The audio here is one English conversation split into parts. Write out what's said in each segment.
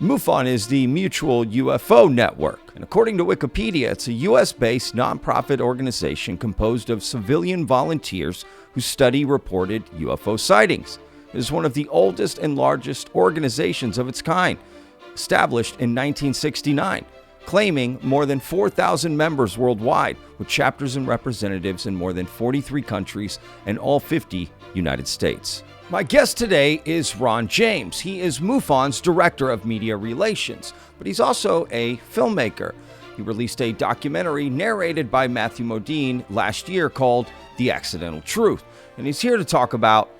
MUFON is the Mutual UFO Network, and according to Wikipedia, it's a US-based nonprofit organization composed of civilian volunteers who study reported UFO sightings. It is one of the oldest and largest organizations of its kind, established in 1969, claiming more than 4,000 members worldwide, with chapters and representatives in more than 43 countries and all 50 United States. My guest today is Ron James. He is MUFON's Director of Media Relations, but he's also a filmmaker. He released a documentary narrated by Matthew Modine last year called The Accidental Truth, and he's here to talk about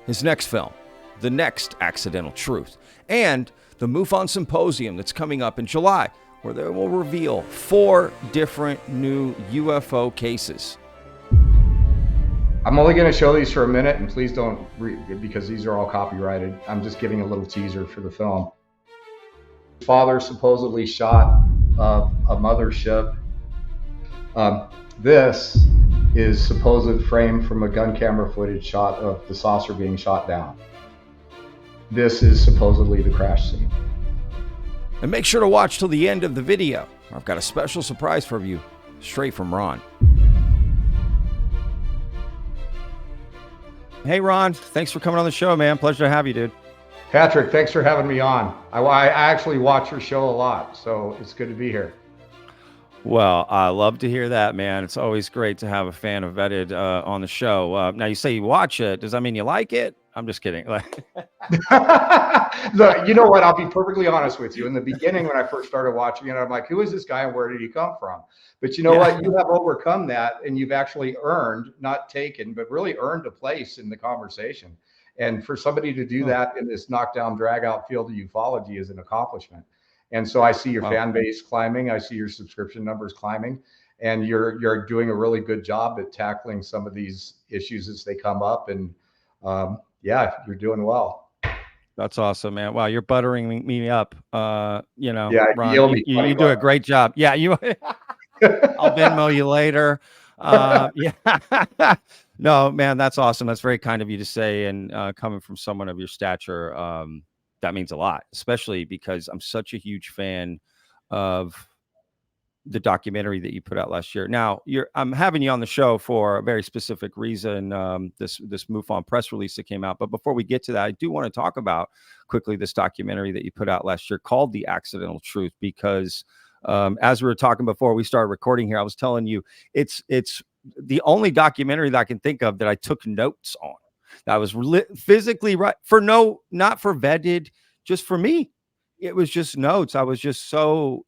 his next film, The Next Accidental Truth, and the MUFON Symposium that's coming up in July, where they will reveal 4 different new UFO cases. I'm only going to show these for a minute, and please don't read because these are all copyrighted. I'm just giving a little teaser for the film. Father supposedly shot a mothership. This is supposed frame from a gun camera footage shot of the saucer being shot down. This is supposedly the crash scene. And make sure to watch till the end of the video. I've got a special surprise for you, straight from Ron. Hey, Ron, thanks for coming on the show, man. Pleasure to have you, dude. Patrick, thanks for having me on. I actually watch your show a lot, so it's good to be here. Well, I love to hear that, man. It's always great to have a fan of Vetted on the show. Now, you say you watch it. Does that mean you like it? I'm just kidding. Look, you know what? I'll be perfectly honest with you. In the beginning, when I first started watching it, I'm like, who is this guy and where did he come from? But you know what? You have overcome that, and you've actually earned, not taken, but really earned a place in the conversation. And for somebody to do that in this knockdown, drag-out field of ufology is an accomplishment. And so I see your fan base climbing. I see your subscription numbers climbing. And you're doing a really good job at tackling some of these issues as they come up. And yeah, you're doing well. That's awesome, man. Wow, you're buttering me up. Ron, you do a great job. Yeah, I'll Venmo you later. Yeah. No, man, that's awesome. That's very kind of you to say. And coming from someone of your stature, that means a lot, especially because I'm such a huge fan of the documentary that you put out last year. Now, I'm having you on the show for a very specific reason, this MUFON press release that came out. But before we get to that, I do want to talk about quickly this documentary that you put out last year called The Accidental Truth, because as we were talking before we started recording here, I was telling you it's the only documentary that I can think of that I took notes on. That was physically right not for Vetted, just for me. It was just notes. I was just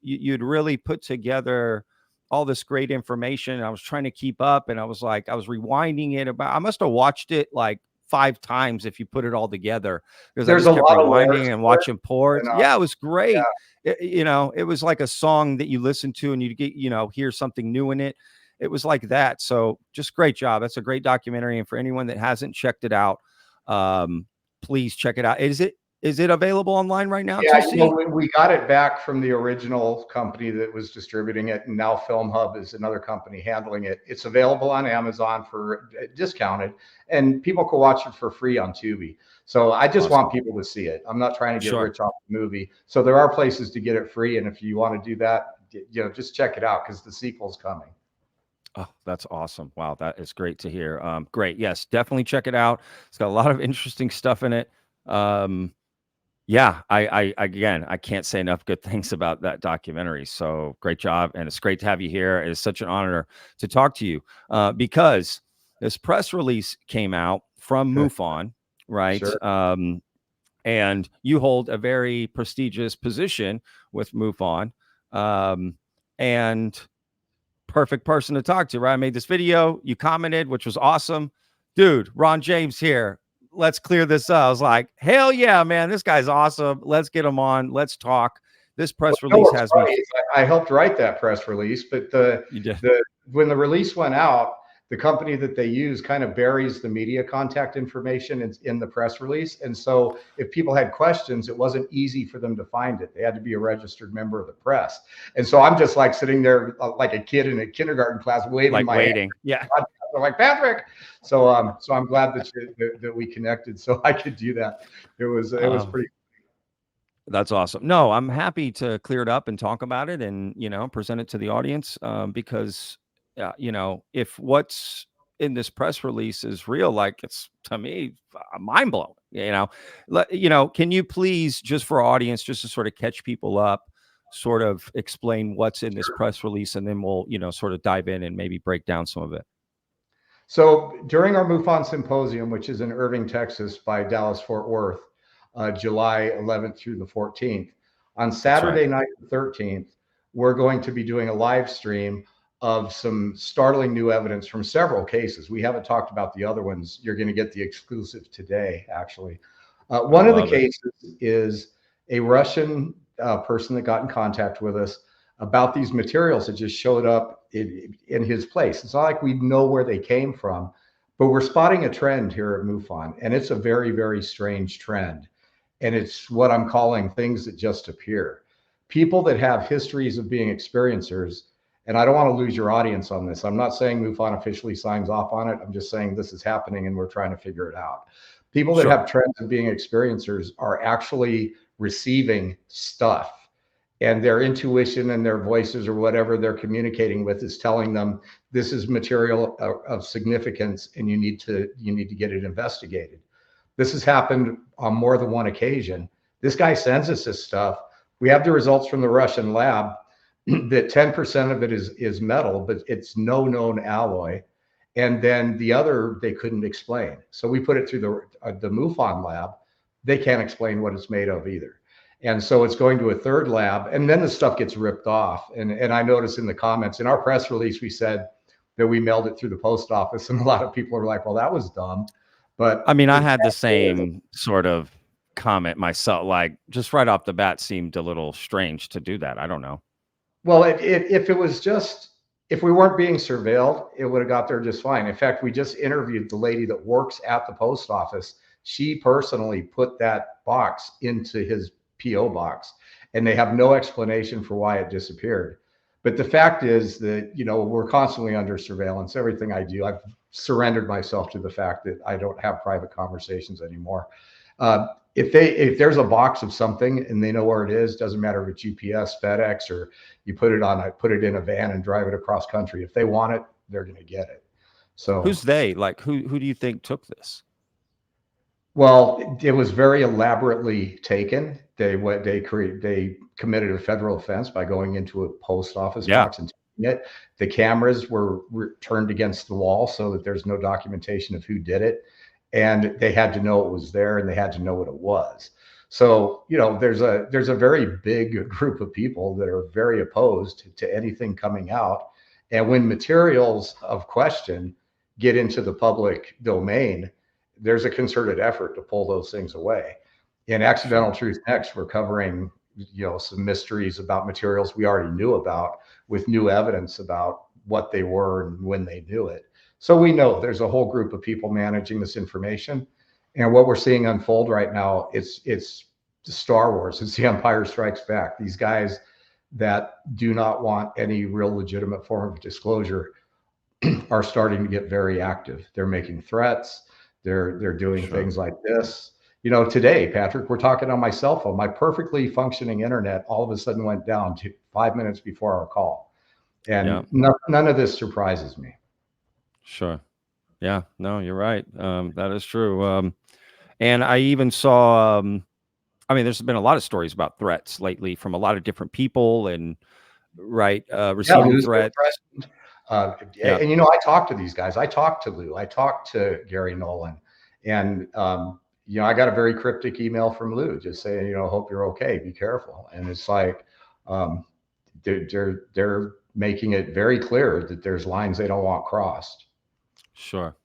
you'd really put together all this great information. I was trying to keep up, and I was rewinding it I must have watched it like 5 times if you put it all together, because there's I just kept a lot rewinding and watching ports. Yeah, it was great. Yeah. It was like a song that you listen to and you get, hear something new in it. It was like that. So just great job. That's a great documentary. And for anyone that hasn't checked it out, please check it out. Is it available online right now? Yeah, we got it back from the original company that was distributing it, and now Film Hub is another company handling it. It's available on Amazon for discounted, and people can watch it for free on Tubi. So I just want people to see it. I'm not trying to get rich off the movie. So there are places to get it free, and if you want to do that, just check it out because the sequel's coming. Oh, that's awesome. Wow, that is great to hear. Great. Yes, definitely check it out. It's got a lot of interesting stuff in it. Yeah, I can't say enough good things about that documentary. So great job. And it's great to have you here. It is such an honor to talk to you because this press release came out from MUFON, right? Sure. And you hold a very prestigious position with MUFON, and perfect person to talk to, right? I made this video, you commented, which was awesome. Dude, Ron James here. Let's clear this up. I was like, hell yeah, man, this guy's awesome. Let's get him on. Let's talk. This press release has me. I helped write that press release, but when the release went out, the company that they use kind of buries the media contact information in the press release. And so if people had questions, it wasn't easy for them to find it. They had to be a registered member of the press. And so I'm just like sitting there like a kid in a kindergarten class waving my hand. Yeah. I'm like, Patrick. So I'm glad that we connected so I could do that. It was pretty. That's awesome. No, I'm happy to clear it up and talk about it and, present it to the audience, because, if what's in this press release is real, like it's to me mind blowing, can you please, just for our audience, just to sort of catch people up, sort of explain what's in this press release, and then we'll, sort of dive in and maybe break down some of it. So during our MUFON Symposium, which is in Irving, Texas by Dallas Fort Worth, July 11th through the 14th, on Saturday night, the 13th, we're going to be doing a live stream of some startling new evidence from several cases. We haven't talked about the other ones. You're going to get the exclusive today, actually. One of the cases is a Russian person that got in contact with us about these materials that just showed up in his place. It's not like we know where they came from, but we're spotting a trend here at MUFON, and it's a very, very strange trend. And it's what I'm calling things that just appear. People that have histories of being experiencers, and I don't want to lose your audience on this. I'm not saying MUFON officially signs off on it. I'm just saying this is happening and we're trying to figure it out. People that have trends of being experiencers are actually receiving stuff, and their intuition and their voices or whatever they're communicating with is telling them this is material of significance and you need to get it investigated. This has happened on more than one occasion. This guy sends us this stuff. We have the results from the Russian lab that 10% of it is metal, but it's no known alloy. And then the other they couldn't explain. So we put it through the MUFON lab. They can't explain what it's made of either. And so it's going to a third lab, and then the stuff gets ripped off. And I noticed in the comments in our press release, we said that we mailed it through the post office, and a lot of people are like, well, that was dumb. But I mean, I had the same sort of comment myself, like just right off the bat seemed a little strange to do that. I don't know. Well, if it was just, if we weren't being surveilled, it would have got there just fine. In fact, we just interviewed the lady that works at the post office. She personally put that box into his PO box, and they have no explanation for why it disappeared. But the fact is that, we're constantly under surveillance. Everything I do, I've surrendered myself to the fact that I don't have private conversations anymore. If there's a box of something and they know where it is, doesn't matter if it's UPS, FedEx, or you put it in a van and drive it across country. If they want it, they're going to get it. So who's they? Like who do you think took this? Well, it was very elaborately taken. They committed a federal offense by going into a post office box and taking it. The cameras were turned against the wall so that there's no documentation of who did it, and they had to know it was there and they had to know what it was. So there's a very big group of people that are very opposed to anything coming out, and when materials of question get into the public domain, there's a concerted effort to pull those things away. In Accidental Truth Next, we're covering, some mysteries about materials we already knew about with new evidence about what they were and when they knew it. So we know there's a whole group of people managing this information. And what we're seeing unfold right now, it's the Star Wars. It's the Empire Strikes Back. These guys that do not want any real legitimate form of disclosure are starting to get very active. They're making threats. They're doing things like this. Today, Patrick, we're talking on my cell phone. My perfectly functioning internet all of a sudden went down to 5 minutes before our call. And none of this surprises me. Sure. Yeah, no, you're right. That is true. And I even saw, there's been a lot of stories about threats lately from a lot of different people and receiving threats. And I talked to these guys. I talked to Lou. I talked to Gary Nolan, and I got a very cryptic email from Lou just saying, hope you're okay. Be careful. And it's like they're making it very clear that there's lines they don't want crossed. Sure.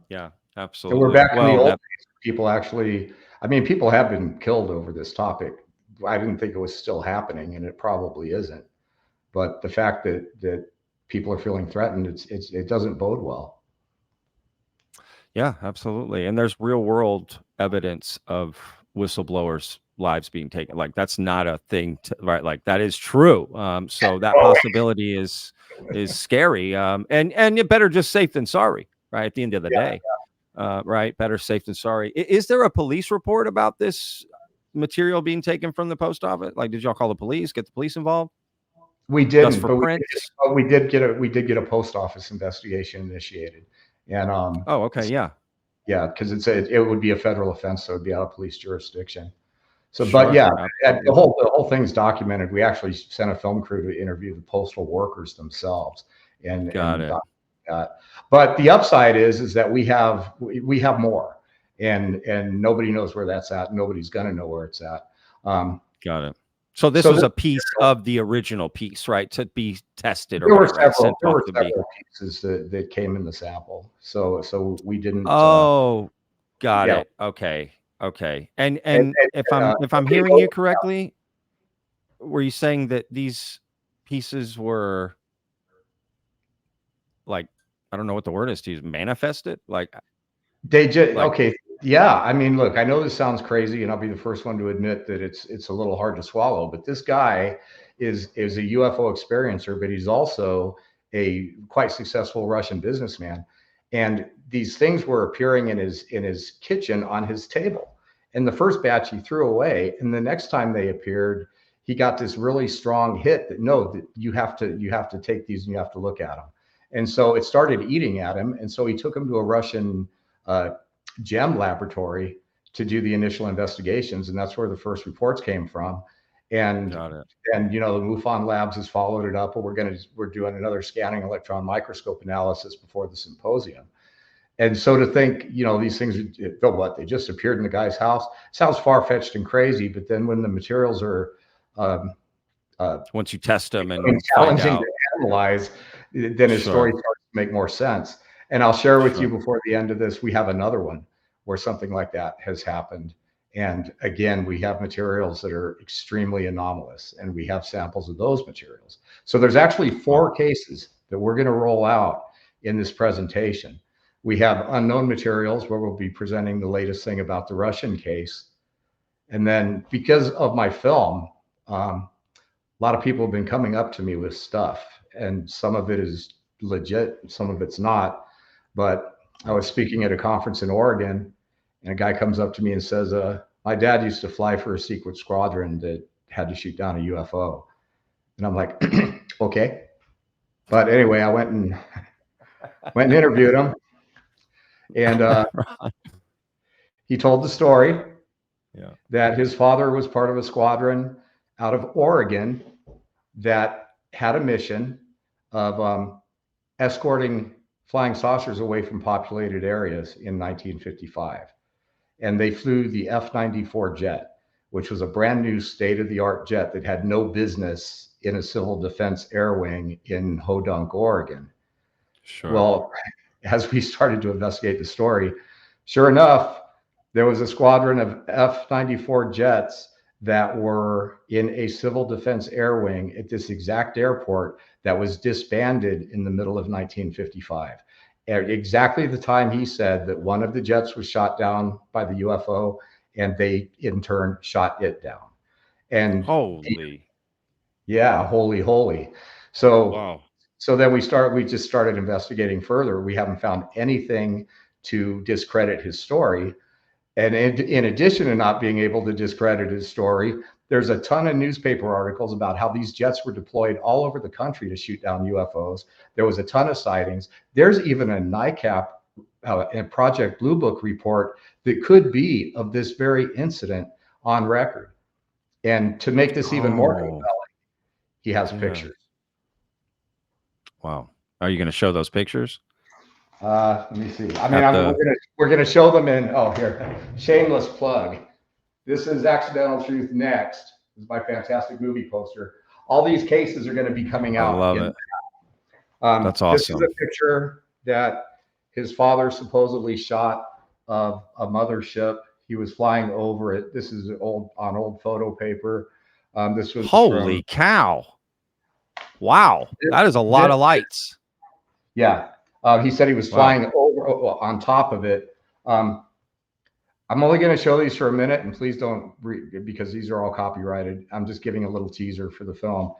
Yeah, absolutely. So we're back in the old days. People actually, people have been killed over this topic. I didn't think it was still happening, and it probably isn't. But the fact that people are feeling threatened, it doesn't bode well. Yeah, absolutely. And there's real world evidence of whistleblowers' lives being taken. Like that's not a thing, right? Like that is true. So that possibility is scary. And it better just safe than sorry, right? At the end of the day, right? Better safe than sorry. Is there a police report about this material being taken from the post office? Like, did y'all call the police? Get the police involved? We Just didn't, for but prints? we did get a post office investigation initiated, and Oh, okay, yeah, yeah, because it would be a federal offense, so it'd be out of police jurisdiction. So, but sure, yeah, and absolutely. the whole thing's documented. We actually sent a film crew to interview the postal workers themselves, Got and it. that. But the upside is that we have more, and nobody knows where that's at. Nobody's gonna know where it's at. Got it. So this So was this, a piece of the original piece, right? To be tested or there were whatever, right? Sent off to be. several pieces that came in the sample. So we didn't. Oh, got Yeah, it. Okay. Okay. and, And and, if I'm okay, hearing you correctly, were you saying that these pieces were like, I don't know what the word is to use, manifested? they just Like, okay. Yeah, I mean, look, I know this sounds crazy, and I'll be the first one to admit that it's a little hard to swallow. But this guy is a UFO experiencer, but he's also a quite successful Russian businessman, and these things were appearing in his kitchen on his table. And the first batch he threw away, and the next time they appeared, he got this really strong hit that no, that you have to take these and you have to look at them. And so it started eating at him, and so he took him to a Russian uh, gem laboratory to do the initial investigations, and that's where the first reports came from. And got it. you know, the MUFON Labs has followed it up, and we're doing another scanning electron microscope analysis before the symposium. And so to think, you know, these things, they just appeared in the guy's house, sounds far fetched and crazy. But then when the materials are um, Once you test them and find challenging out. to analyze, then his story Sure. starts to make more sense. And I'll share with you Sure. before the end of this, we have another one where something like that has happened. And again, we have materials that are extremely anomalous, and we have samples of those materials. So there's actually Wow. 4 cases that we're going to roll out in this presentation. We have unknown materials where we'll be presenting the latest thing about the Russian case. And then because of my film, a lot of people have been coming up to me with stuff, and some of it is legit, some of it's not. But I was speaking at a conference in Oregon, and a guy comes up to me and says, my dad used to fly for a secret squadron that had to shoot down a UFO. And I'm like, okay. But anyway, I went and interviewed him, and he told the story Yeah. that his father was part of a squadron out of Oregon that had a mission of escorting flying saucers away from populated areas in 1955. And they flew the F-94 jet, which was a brand new state-of-the-art jet that had no business in a civil defense air wing in Hodunk, Oregon. Sure. Well, as we started to investigate the story, sure enough, there was a squadron of F-94 jets that were in a civil defense air wing at this exact airport that was disbanded in the middle of 1955. At exactly the time he said that one of the jets was shot down by the UFO, and they in turn shot it down. And Holy. yeah, holy, holy. So Wow. then we just started investigating further. We haven't found anything to discredit his story. And in addition to not being able to discredit his story, there's a ton of newspaper articles about how these jets were deployed all over the country to shoot down UFOs. There was a ton of sightings. There's even a NICAP and Project Blue Book report that could be of this very incident on record. And to make this even more compelling, Oh, he has yeah. pictures. Wow. Are you going to show those pictures Let me see. I mean, at the? we're gonna show them in. Oh, here, shameless plug. This is Accidental Truth Next. This is my fantastic movie poster. All these cases are going to be coming I out. love it. That's This is awesome. a picture that his father supposedly shot of a mothership. He was flying over it. This is old photo paper. This was Holy from cow. Wow. That is a lot this, of lights. yeah. He said he was Wow. flying over on top of it. I'm only going to show these for a minute, and please don't read because these are all copyrighted. I'm just giving a little teaser for the film.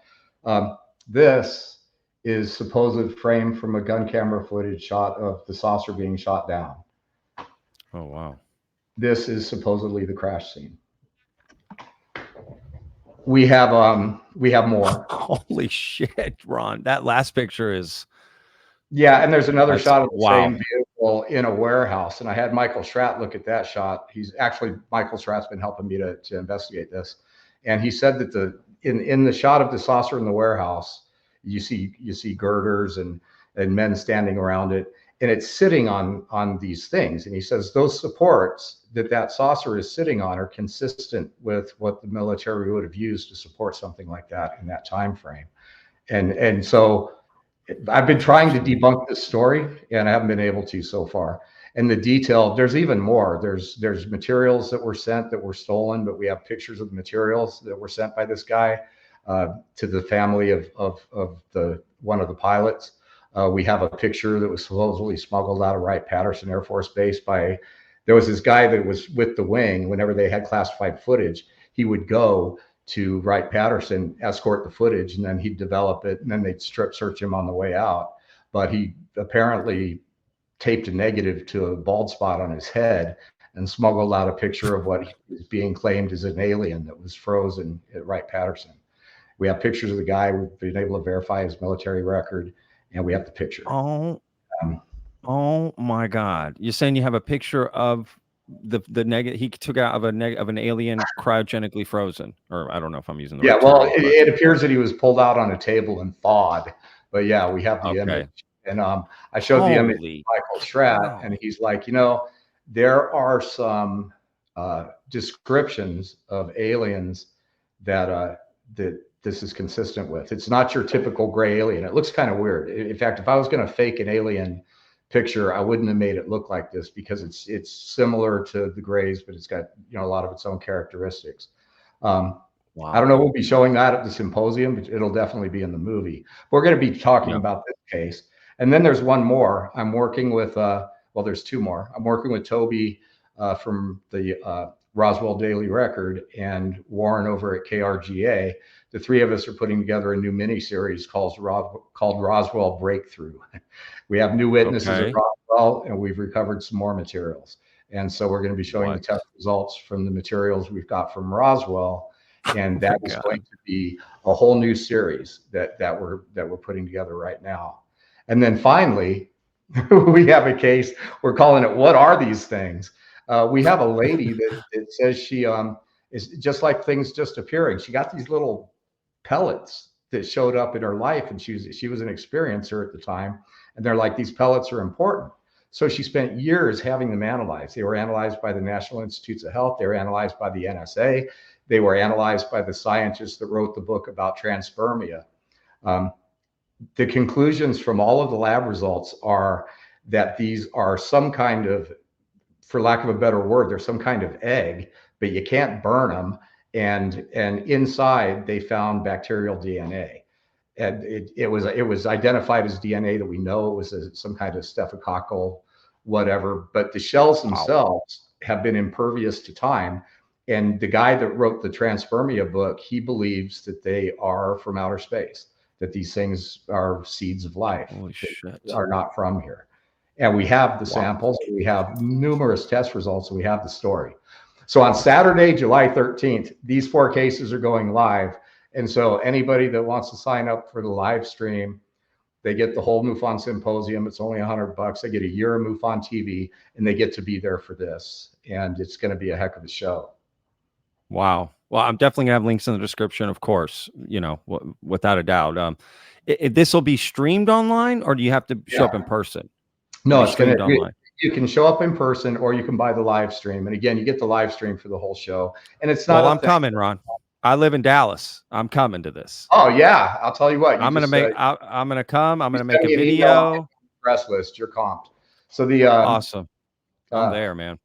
This is supposed frame from a gun camera footage shot of the saucer being shot down. Oh, wow. This is supposedly the crash scene. We have more. Holy shit, Ron! That last picture is Yeah, and there's another shot of the wow. same vehicle in a warehouse, and I had Michael Schratt look at that shot. He's actually Michael Schratt's been helping me to investigate this, and he said that in the shot of the saucer in the warehouse, you see girders and men standing around it, and it's sitting on these things, and he says those supports that saucer is sitting on are consistent with what the military would have used to support something like that in that time frame, and so I've been trying to debunk this story, and I haven't been able to so far. And the detail, there's even more. There's materials that were sent that were stolen, but we have pictures of the materials that were sent by this guy to the family of the one of the pilots. We have a picture that was supposedly smuggled out of Wright-Patterson Air Force Base by. There was this guy that was with the wing. Whenever they had classified footage, he would go to Wright-Patterson, escort the footage, and then he'd develop it, and then they'd strip search him on the way out. But he apparently taped a negative to a bald spot on his head and smuggled out a picture of what is being claimed as an alien that was frozen at Wright-Patterson. We have pictures of the guy. We've been able to verify his military record, and we have the picture. Oh my God! You're saying you have a picture of the negative he took out of an alien cryogenically frozen, or I don't know if I'm using the right well, term, it appears that he was pulled out on a table and thawed, but yeah, we have the image, and I showed the image to Michael Schratt, and he's like, there are some descriptions of aliens that this is consistent with. It's not your typical gray alien. It looks kind of weird. In fact, if I was going to fake an alien picture, I wouldn't have made it look like this, because it's similar to the grays, but it's got a lot of its own characteristics. Wow. I don't know if we'll be showing that at the symposium, but it'll definitely be in the movie. We're going to be talking about this case, and then there's one more. I'm working with there's two more. I'm working with Toby from the Roswell Daily Record and Warren over at KRGA. The three of us are putting together a new miniseries called Roswell Breakthrough. We have new witnesses at Roswell, and we've recovered some more materials. And so we're going to be showing the test results from the materials we've got from Roswell, and that is going to be a whole new series that we're putting together right now. And then finally, we have a case. We're calling it "What Are These Things?" We have a lady that says she is just like things just appearing. She got these little pellets that showed up in her life, and she was an experiencer at the time, and they're like, these pellets are important. So she spent years having them analyzed. They were analyzed by the National Institutes of Health. They were analyzed by the NSA. They were analyzed by the scientists that wrote the book about transpermia. The conclusions from all of the lab results are that these are some kind of, for lack of a better word, they're some kind of egg, but you can't burn them. And inside they found bacterial DNA, and it was identified as DNA that we know it was some kind of staphylococcal whatever. But the shells themselves have been impervious to time. And the guy that wrote the transpermia book, he believes that they are from outer space, that these things are seeds of life that are not from here. And we have the samples, we have numerous test results, and we have the story. So on Saturday, July 13th, these 4 cases are going live. And so anybody that wants to sign up for the live stream, they get the whole MUFON Symposium. It's only $100. They get a year of MUFON TV, and they get to be there for this. And it's going to be a heck of a show. Wow. Well, I'm definitely gonna have links in the description, of course, without a doubt. This will be streamed online, or do you have to show up in person? No, it's going to be online. You can show up in person, or you can buy the live stream. And again, you get the live stream for the whole show. And it's not. Well, I'm coming, Ron. I live in Dallas. I'm coming to this. Oh yeah, I'll tell you what. I'm gonna make. I'm gonna come. I'm gonna make a video. Press list. You're comped. So the awesome. I'm there, man.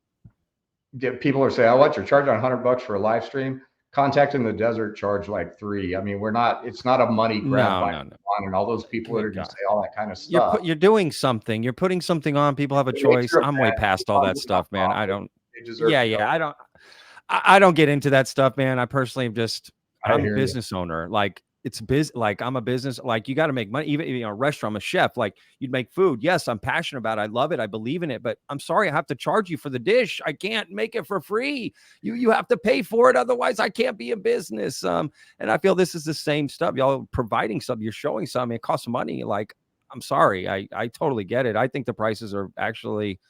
People are saying, "Oh, what? You're charging $100 for a live stream?" Contact in the Desert charge like $3. I mean, we're not. It's not a money grab by MUFON and all those people that are just say all that kind of stuff. You're doing something. You're putting something on. People have a choice. I'm way past all that stuff, man. I don't. I don't get into that stuff, man. I personally am just. I'm a business owner. Like, it's like I'm a business, like you got to make money. Even a restaurant, I'm a chef, like you'd make food. Yes, I'm passionate about it. I love it. I believe in it, but I'm sorry, I have to charge you for the dish. I can't make it for free. You have to pay for it. Otherwise I can't be in business. And I feel this is the same stuff. Y'all providing something, you're showing something, it costs money. Like, I'm sorry. I totally get it. I think the prices are actually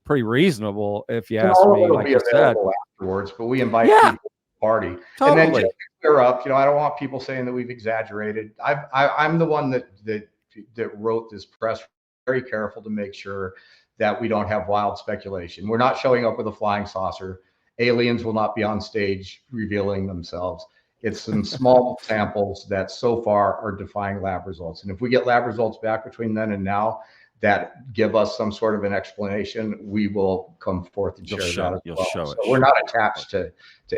pretty reasonable, if you And ask all of me, it'll like be you said. available afterwards, but we invite Yeah, people to the party. And then just totally. to clear up, I don't want people saying that we've exaggerated. I'm the one that wrote this press, very careful to make sure that we don't have wild speculation. We're not showing up with a flying saucer. Aliens will not be on stage revealing themselves. It's some small samples that so far are defying lab results. And if we get lab results back between then and now that give us some sort of an explanation, we will come forth and share that as You'll well. show So it. we're not attached to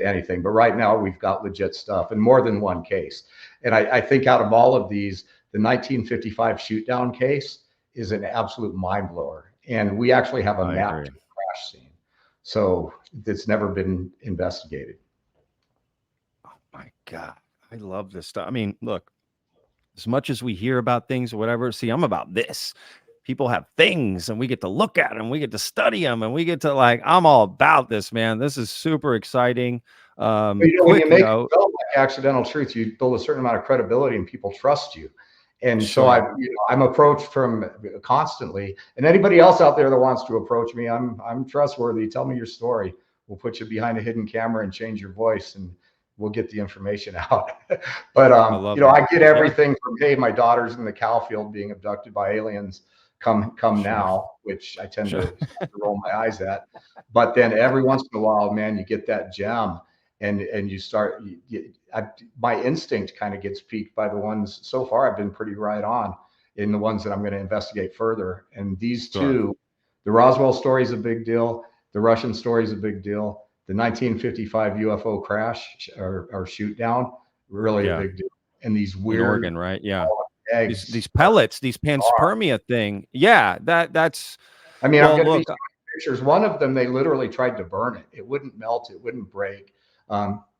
anything, but right now we've got legit stuff and more than one case. And I think out of all of these, the 1955 shoot down case is an absolute mind blower. And we actually have a map to the crash scene. So it's never been investigated. Oh my God. I love this stuff. I mean, look, as much as we hear about things or whatever, see, I'm about this. People have things and we get to look at them, we get to study them, and we get to, like, I'm all about this, man. This is super exciting. When you Quick make note. a film like Accidental Truth, you build a certain amount of credibility and people trust you. And so Sure. I'm approached from constantly, and anybody else out there that wants to approach me, I'm trustworthy. Tell me your story. We'll put you behind a hidden camera and change your voice, and we'll get the information out. But I love it. I get Yeah. everything from, hey, my daughter's in the cow field being abducted by aliens. Come Sure. now, which I tend Sure. to roll my eyes at. But then every once in a while, man, you get that gem, and you start. My instinct kind of gets piqued by the ones so far. I've been pretty right on in the ones that I'm going to investigate further. And these Sure. two, the Roswell story is a big deal. The Russian story is a big deal. The 1955 UFO crash or shoot down, really a Yeah. big deal. And these In weird Oregon, right? Yeah. eggs. These pellets, these panspermia thing. Yeah, that's I mean, I'm well, going to be look, showing pictures. One of them, they literally tried to burn it. It wouldn't melt. It wouldn't break. The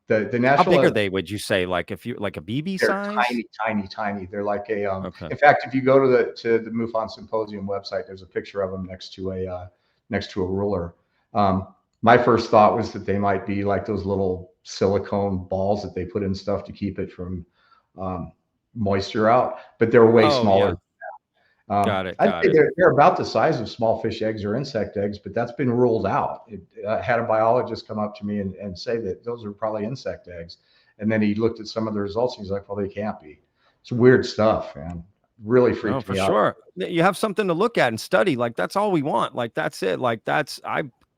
how big are national. they, would you say? Like, if you, like a BB They're size? tiny, tiny, tiny. They're like a. Okay. In fact, if you go to the MUFON Symposium website, there's a picture of them next to a ruler. My first thought was that they might be like those little silicone balls that they put in stuff to keep it from moisture out, but they're way Oh, smaller. yeah. Got it. I'd Got say it. they're about the size of small fish eggs or insect eggs, but that's been ruled out. I had a biologist come up to me and say that those are probably insect eggs. And then he looked at some of the results and he's like, well, they can't be. It's weird stuff, man. Really No, freaked for me out. sure. You have something to look at and study. Like, that's all we want. Like, that's it. Like,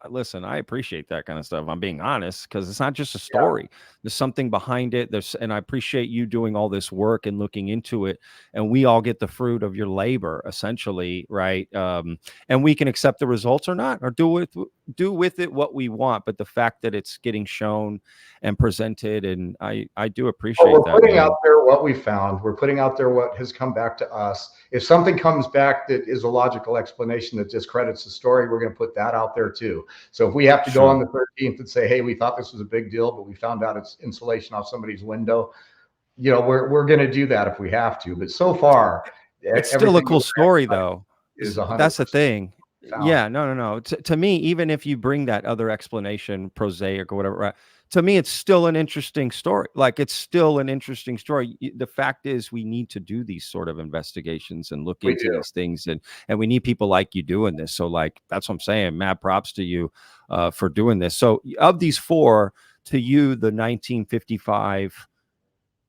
listen, I appreciate that kind of stuff. I'm being honest, because it's not just a Yeah. story. There's something behind it. And I appreciate you doing all this work and looking into it. And we all get the fruit of your labor, essentially, right? And we can accept the results or not, or do with it what we want. But the fact that it's getting shown and presented, and I do Well, appreciate we're that, putting man. out there what we found. We're putting out there what has come back to us. If something comes back that is a logical explanation that discredits the story, we're going to put that out there too. So if we have to go Sure. on the 13th and say, hey, we thought this was a big deal, but we found out it's insulation off somebody's window, we're going to do that if we have to. But so far, It's still a everything cool story, though. is That's the 100% thing. found. Yeah, no. To me, even if you bring that other explanation, prosaic or whatever, right, to me, it's still an interesting story. Like, it's still an interesting story. The fact is, we need to do these sort of investigations and look We into do. these things, and we need people like you doing this. So, like, that's what I'm saying. Mad props to you for doing this. So, of these four, to you, the 1955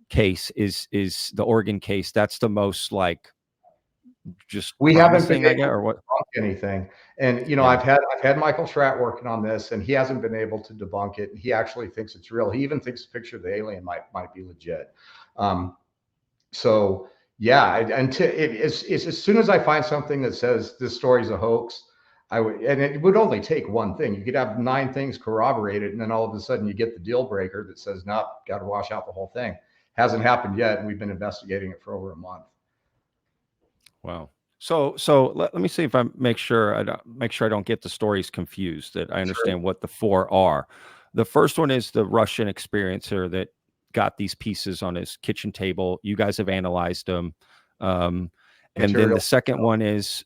case is the Oregon case. That's the most, like, just We haven't been promising, I guess, able or to what? debunk anything. And Yeah. I've had Michael Tratt working on this, and he hasn't been able to debunk it. He actually thinks it's real. He even thinks the picture of the alien might be legit. Um, so yeah, as soon as I find something that says this story's a hoax, I would, and it would only take one thing. You could have 9 things corroborated, and then all of a sudden you get the deal breaker that says, "Nope, got to wash out the whole thing." Hasn't happened yet, and we've been investigating it for over a month. Wow. So let me see if I make sure I don't get the stories confused, that I Sure. understand what the four are. The first one is the Russian experience here that got these pieces on his kitchen table. You guys have analyzed them. And then Material the second one is,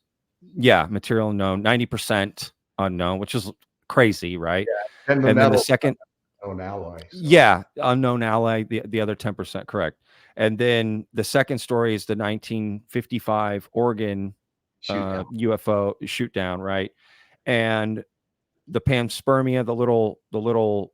material unknown, 90% unknown, which is crazy, right? and the And then the metal second, known alloy. So. unknown ally, the other 10%, correct. And then the second story is the 1955 Oregon Shoot down. UFO shoot down, right? And the panspermia, the little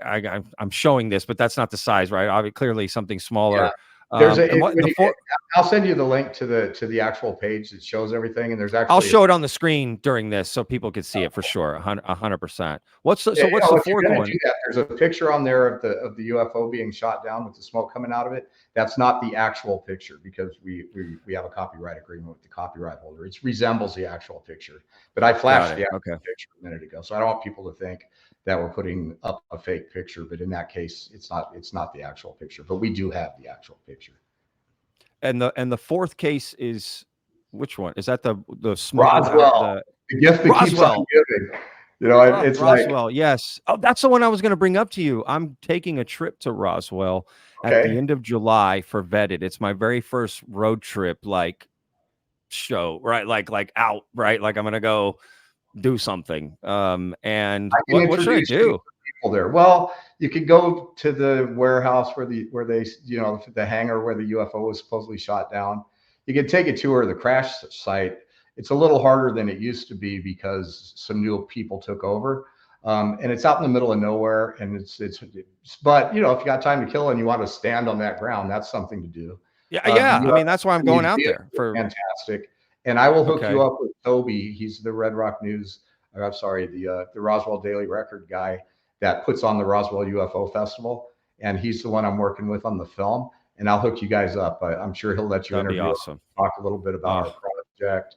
I'm showing this, but that's not the size, right? Obviously, clearly something smaller. There's And what the four, I'll send you the link to the actual page that shows everything, and there's actually I'll show it on the screen during this so people could see it for sure. 100%. What's the, so what's the if you're fourth gonna one? do that, there's a picture on there of the UFO being shot down with the smoke coming out of it. That's not the actual picture because we have a copyright agreement with the copyright holder. It resembles the actual picture, but I flashed the actual picture a minute ago, so I don't want people to think that we're putting up a fake picture. But in that case, it's not the actual picture. But we do have the actual picture. And the fourth case is, which one is that? The smoke Roswell, the gift that keeps on giving. You know, it's Roswell. Yes. Oh, that's the one I was going to bring up to you. I'm taking a trip to Roswell at the end of July for Vetted. It's my very first road trip, like show, right? Like out, right? Like I'm going to go do something. And what should I do? People there. Well, you could go to the warehouse where they, the hangar where the UFO was supposedly shot down. You could take a tour of the crash site. It's a little harder than it used to be because some new people took over. And it's out in the middle of nowhere. And but you know, if you got time to kill and you want to stand on that ground, that's something to do. I mean, that's why I'm going out there for fantastic. And I will hook you up with Toby. He's the Red Rock News. I'm sorry, the Roswell Daily Record guy that puts on the Roswell UFO Festival. And he's the one I'm working with on the film. And I'll hook you guys up. I'm sure he'll let you interview. Awesome. Talk a little bit about our project.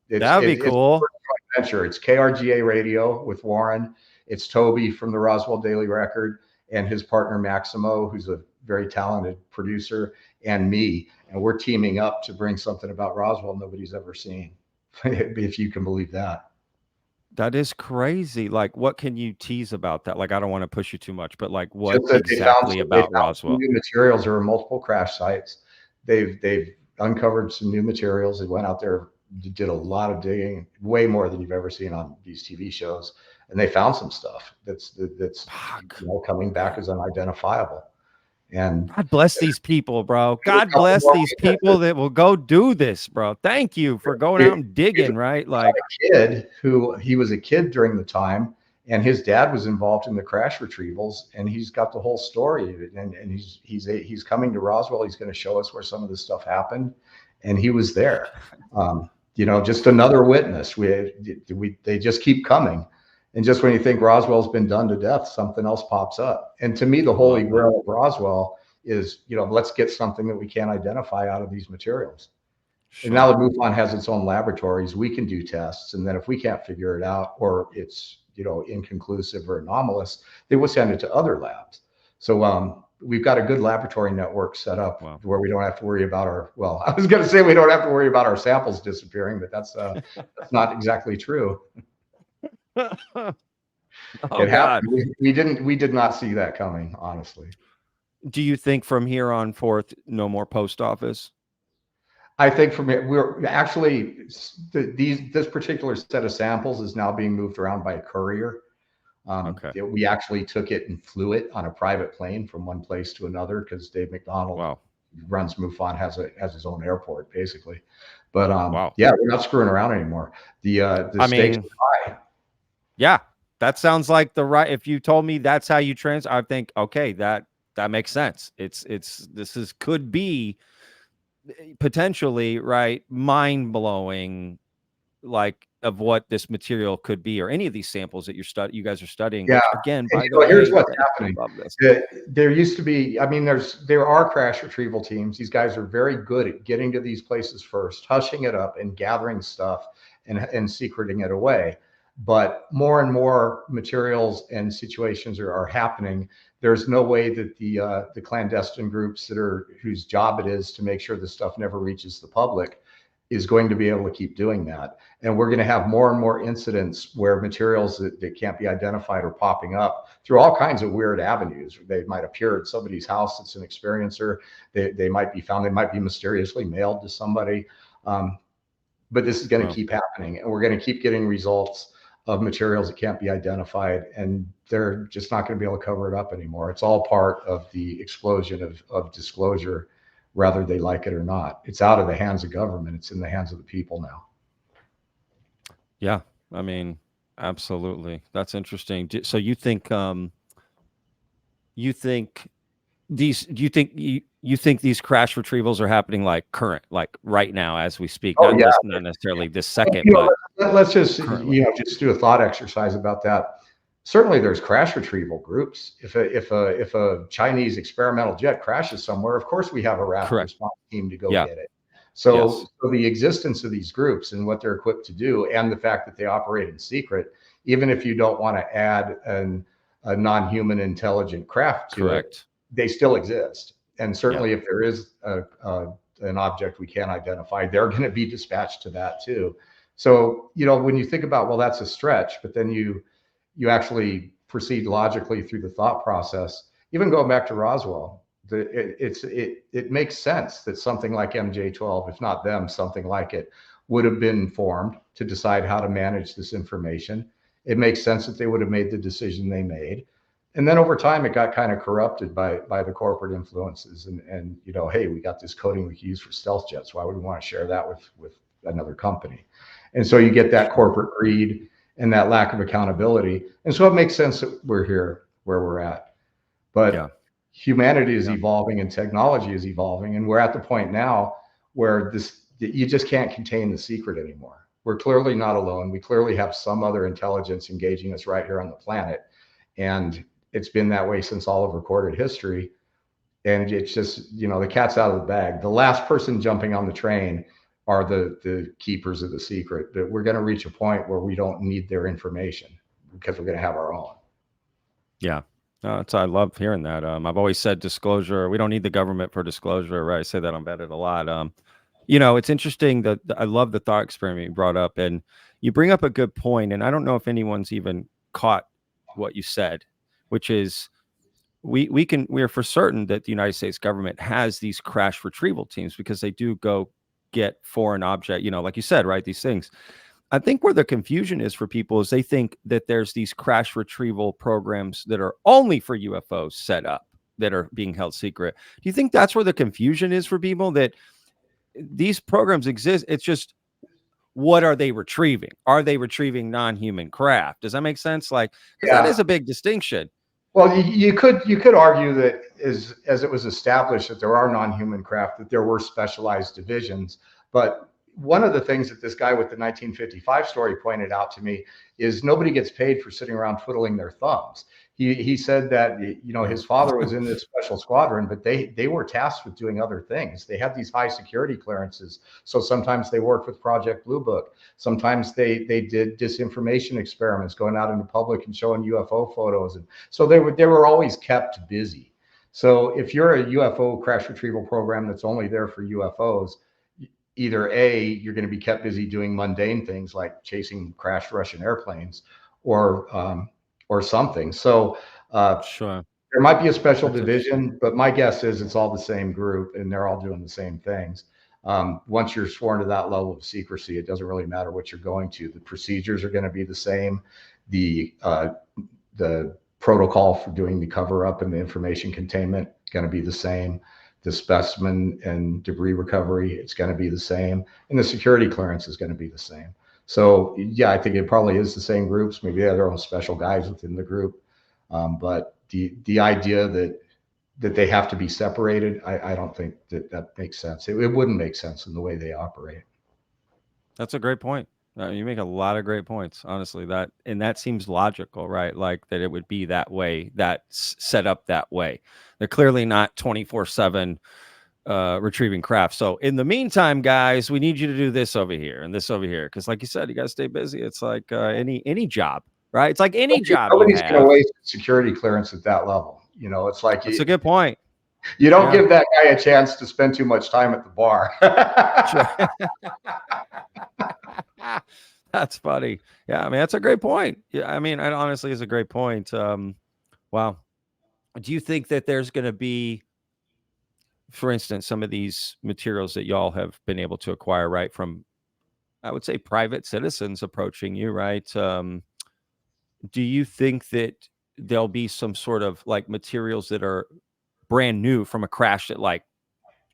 That'd be cool. It's adventure. It's KRGA Radio with Warren. It's Toby from the Roswell Daily Record and his partner Maximo, who's a very talented producer, and me. And we're teaming up to bring something about Roswell nobody's ever seen, if you can believe that. That is crazy. Like, what can you tease about that? Like, I don't want to push you too much, but like, what exactly about Roswell? New materials. There were multiple crash sites. They've uncovered some new materials. They went out there, did a lot of digging, way more than you've ever seen on these TV shows, and they found some stuff that's coming back as unidentifiable. And God bless these people, bro. God bless these people that will go do this, bro. Thank you for going out and digging, right? Like a kid he was a kid during the time, and his dad was involved in the crash retrievals, and he's got the whole story of it. And he's coming to Roswell. He's going to show us where some of this stuff happened, and he was there. Just another witness. They just keep coming. And just when you think Roswell's been done to death, something else pops up. And to me, the holy grail of Roswell is, let's get something that we can't identify out of these materials. Sure. And now that MUFON has its own laboratories, we can do tests. And then if we can't figure it out, or it's, inconclusive or anomalous, they will send it to other labs. So we've got a good laboratory network set up where we don't have to worry about I was going to say we don't have to worry about our samples disappearing, but that's not exactly true. It happened. We did not see that coming, honestly. Do you think from here on forth, no more post office? I think we're actually this particular set of samples is now being moved around by a courier. We actually took it and flew it on a private plane from one place to another because Dave McDonald runs MUFON, has his own airport basically. But we're not screwing around anymore. The stakes are high. Yeah, that sounds like if you told me that's how you I think, okay, that makes sense. Could be potentially mind-blowing, like of what this material could be, or any of these samples that you guys are studying. Yeah. Which, again, by the way, here's what's happening. There used to be, there are crash retrieval teams. These guys are very good at getting to these places first, hushing it up and gathering stuff and secreting it away. But more and more materials and situations are happening. There's no way that the clandestine groups whose job it is to make sure this stuff never reaches the public, is going to be able to keep doing that. And we're going to have more and more incidents where materials that can't be identified are popping up through all kinds of weird avenues. They might appear at somebody's house that's an experiencer. They might be found. They might be mysteriously mailed to somebody. But this is going to keep happening, and we're going to keep getting results of materials that can't be identified, and they're just not going to be able to cover it up anymore. It's all part of the explosion of disclosure, whether they like it or not. It's out of the hands of government. It's in the hands of the people now. Yeah, I mean, absolutely. That's interesting. So you think these crash retrievals are happening like current, like right now as we speak? Oh, yeah. Not necessarily this second, but let's just currently. Just do a thought exercise about that. Certainly, there's crash retrieval groups. If a Chinese experimental jet crashes somewhere, of course we have a rapid response team to go get it. So the existence of these groups and what they're equipped to do, and the fact that they operate in secret, even if you don't want to add a non-human intelligent craft to it, they still exist. And certainly, if there is an object we can't identify, they're going to be dispatched to that too. So when you think about, well, that's a stretch, but then you actually proceed logically through the thought process. Even going back to Roswell, it makes sense that something like MJ12, if not them, something like it, would have been formed to decide how to manage this information. It makes sense that they would have made the decision they made. And then over time, it got kind of corrupted by the corporate influences. And hey, we got this coding we can use for stealth jets. Why would we want to share that with another company? And so you get that corporate greed and that lack of accountability. And so it makes sense that we're here where we're at. But humanity is evolving and technology is evolving. And we're at the point now where you just can't contain the secret anymore. We're clearly not alone. We clearly have some other intelligence engaging us right here on the planet. And it's been that way since all of recorded history. And it's just, the cat's out of the bag. The last person jumping on the train are the keepers of the secret. But we're going to reach a point where we don't need their information because we're going to have our own. Yeah. I love hearing that. I've always said disclosure. We don't need the government for disclosure, right? I say that on Reddit a lot. It's interesting that I love the thought experiment you brought up, and you bring up a good point. And I don't know if anyone's even caught what you said, which is we're for certain that the United States government has these crash retrieval teams because they do go get foreign object, like you said, right? These things. I think where the confusion is for people is they think that there's these crash retrieval programs that are only for UFOs set up that are being held secret. Do you think that's where the confusion is for people, that these programs exist? It's just, what are they retrieving? Are they retrieving non-human craft? Does that make sense? Like, that is a big distinction. Well, you could argue that as it was established that there are non-human craft, that there were specialized divisions. But one of the things that this guy with the 1955 story pointed out to me is nobody gets paid for sitting around twiddling their thumbs. He said that his father was in this special squadron, but they were tasked with doing other things. They had these high security clearances, so sometimes they worked with Project Blue Book. Sometimes they did disinformation experiments, going out in the public and showing UFO photos, and so they were always kept busy. So if you're a UFO crash retrieval program that's only there for UFOs, either A, you're going to be kept busy doing mundane things like chasing crashed Russian airplanes, or something. So sure, there might be a special division, but my guess is it's all the same group and they're all doing the same things. Once you're sworn to that level of secrecy, it doesn't really matter what you're going to. The procedures are going to be the same. The protocol for doing the cover up and the information containment going to be the same. The specimen and debris recovery, it's going to be the same. And the security clearance is going to be the same. So yeah, I think it probably is the same groups. Maybe they have their own special guys within the group. But the idea that they have to be separated, I don't think that makes sense. It wouldn't make sense in the way they operate. That's a great point. You make a lot of great points, honestly. That seems logical, right? Like that it would be that way, that's set up that way. They're clearly not 24/7 retrieving craft. So in the meantime, guys, we need you to do this over here and this over here, because like you said, you got to stay busy. It's like any job, right? It's like any job. Nobody's going to waste security clearance at that level. It's like it's a good point. You don't Yeah. give that guy a chance to spend too much time at the bar. Sure. That's funny. Yeah, I mean, that's a great point. Yeah, I mean, it honestly is a great point. Wow. Do you think that there's going to be, for instance, some of these materials that y'all have been able to acquire, right, from, I would say, private citizens approaching you, right? Do you think that there'll be some sort of like materials that are brand new from a crash that, like,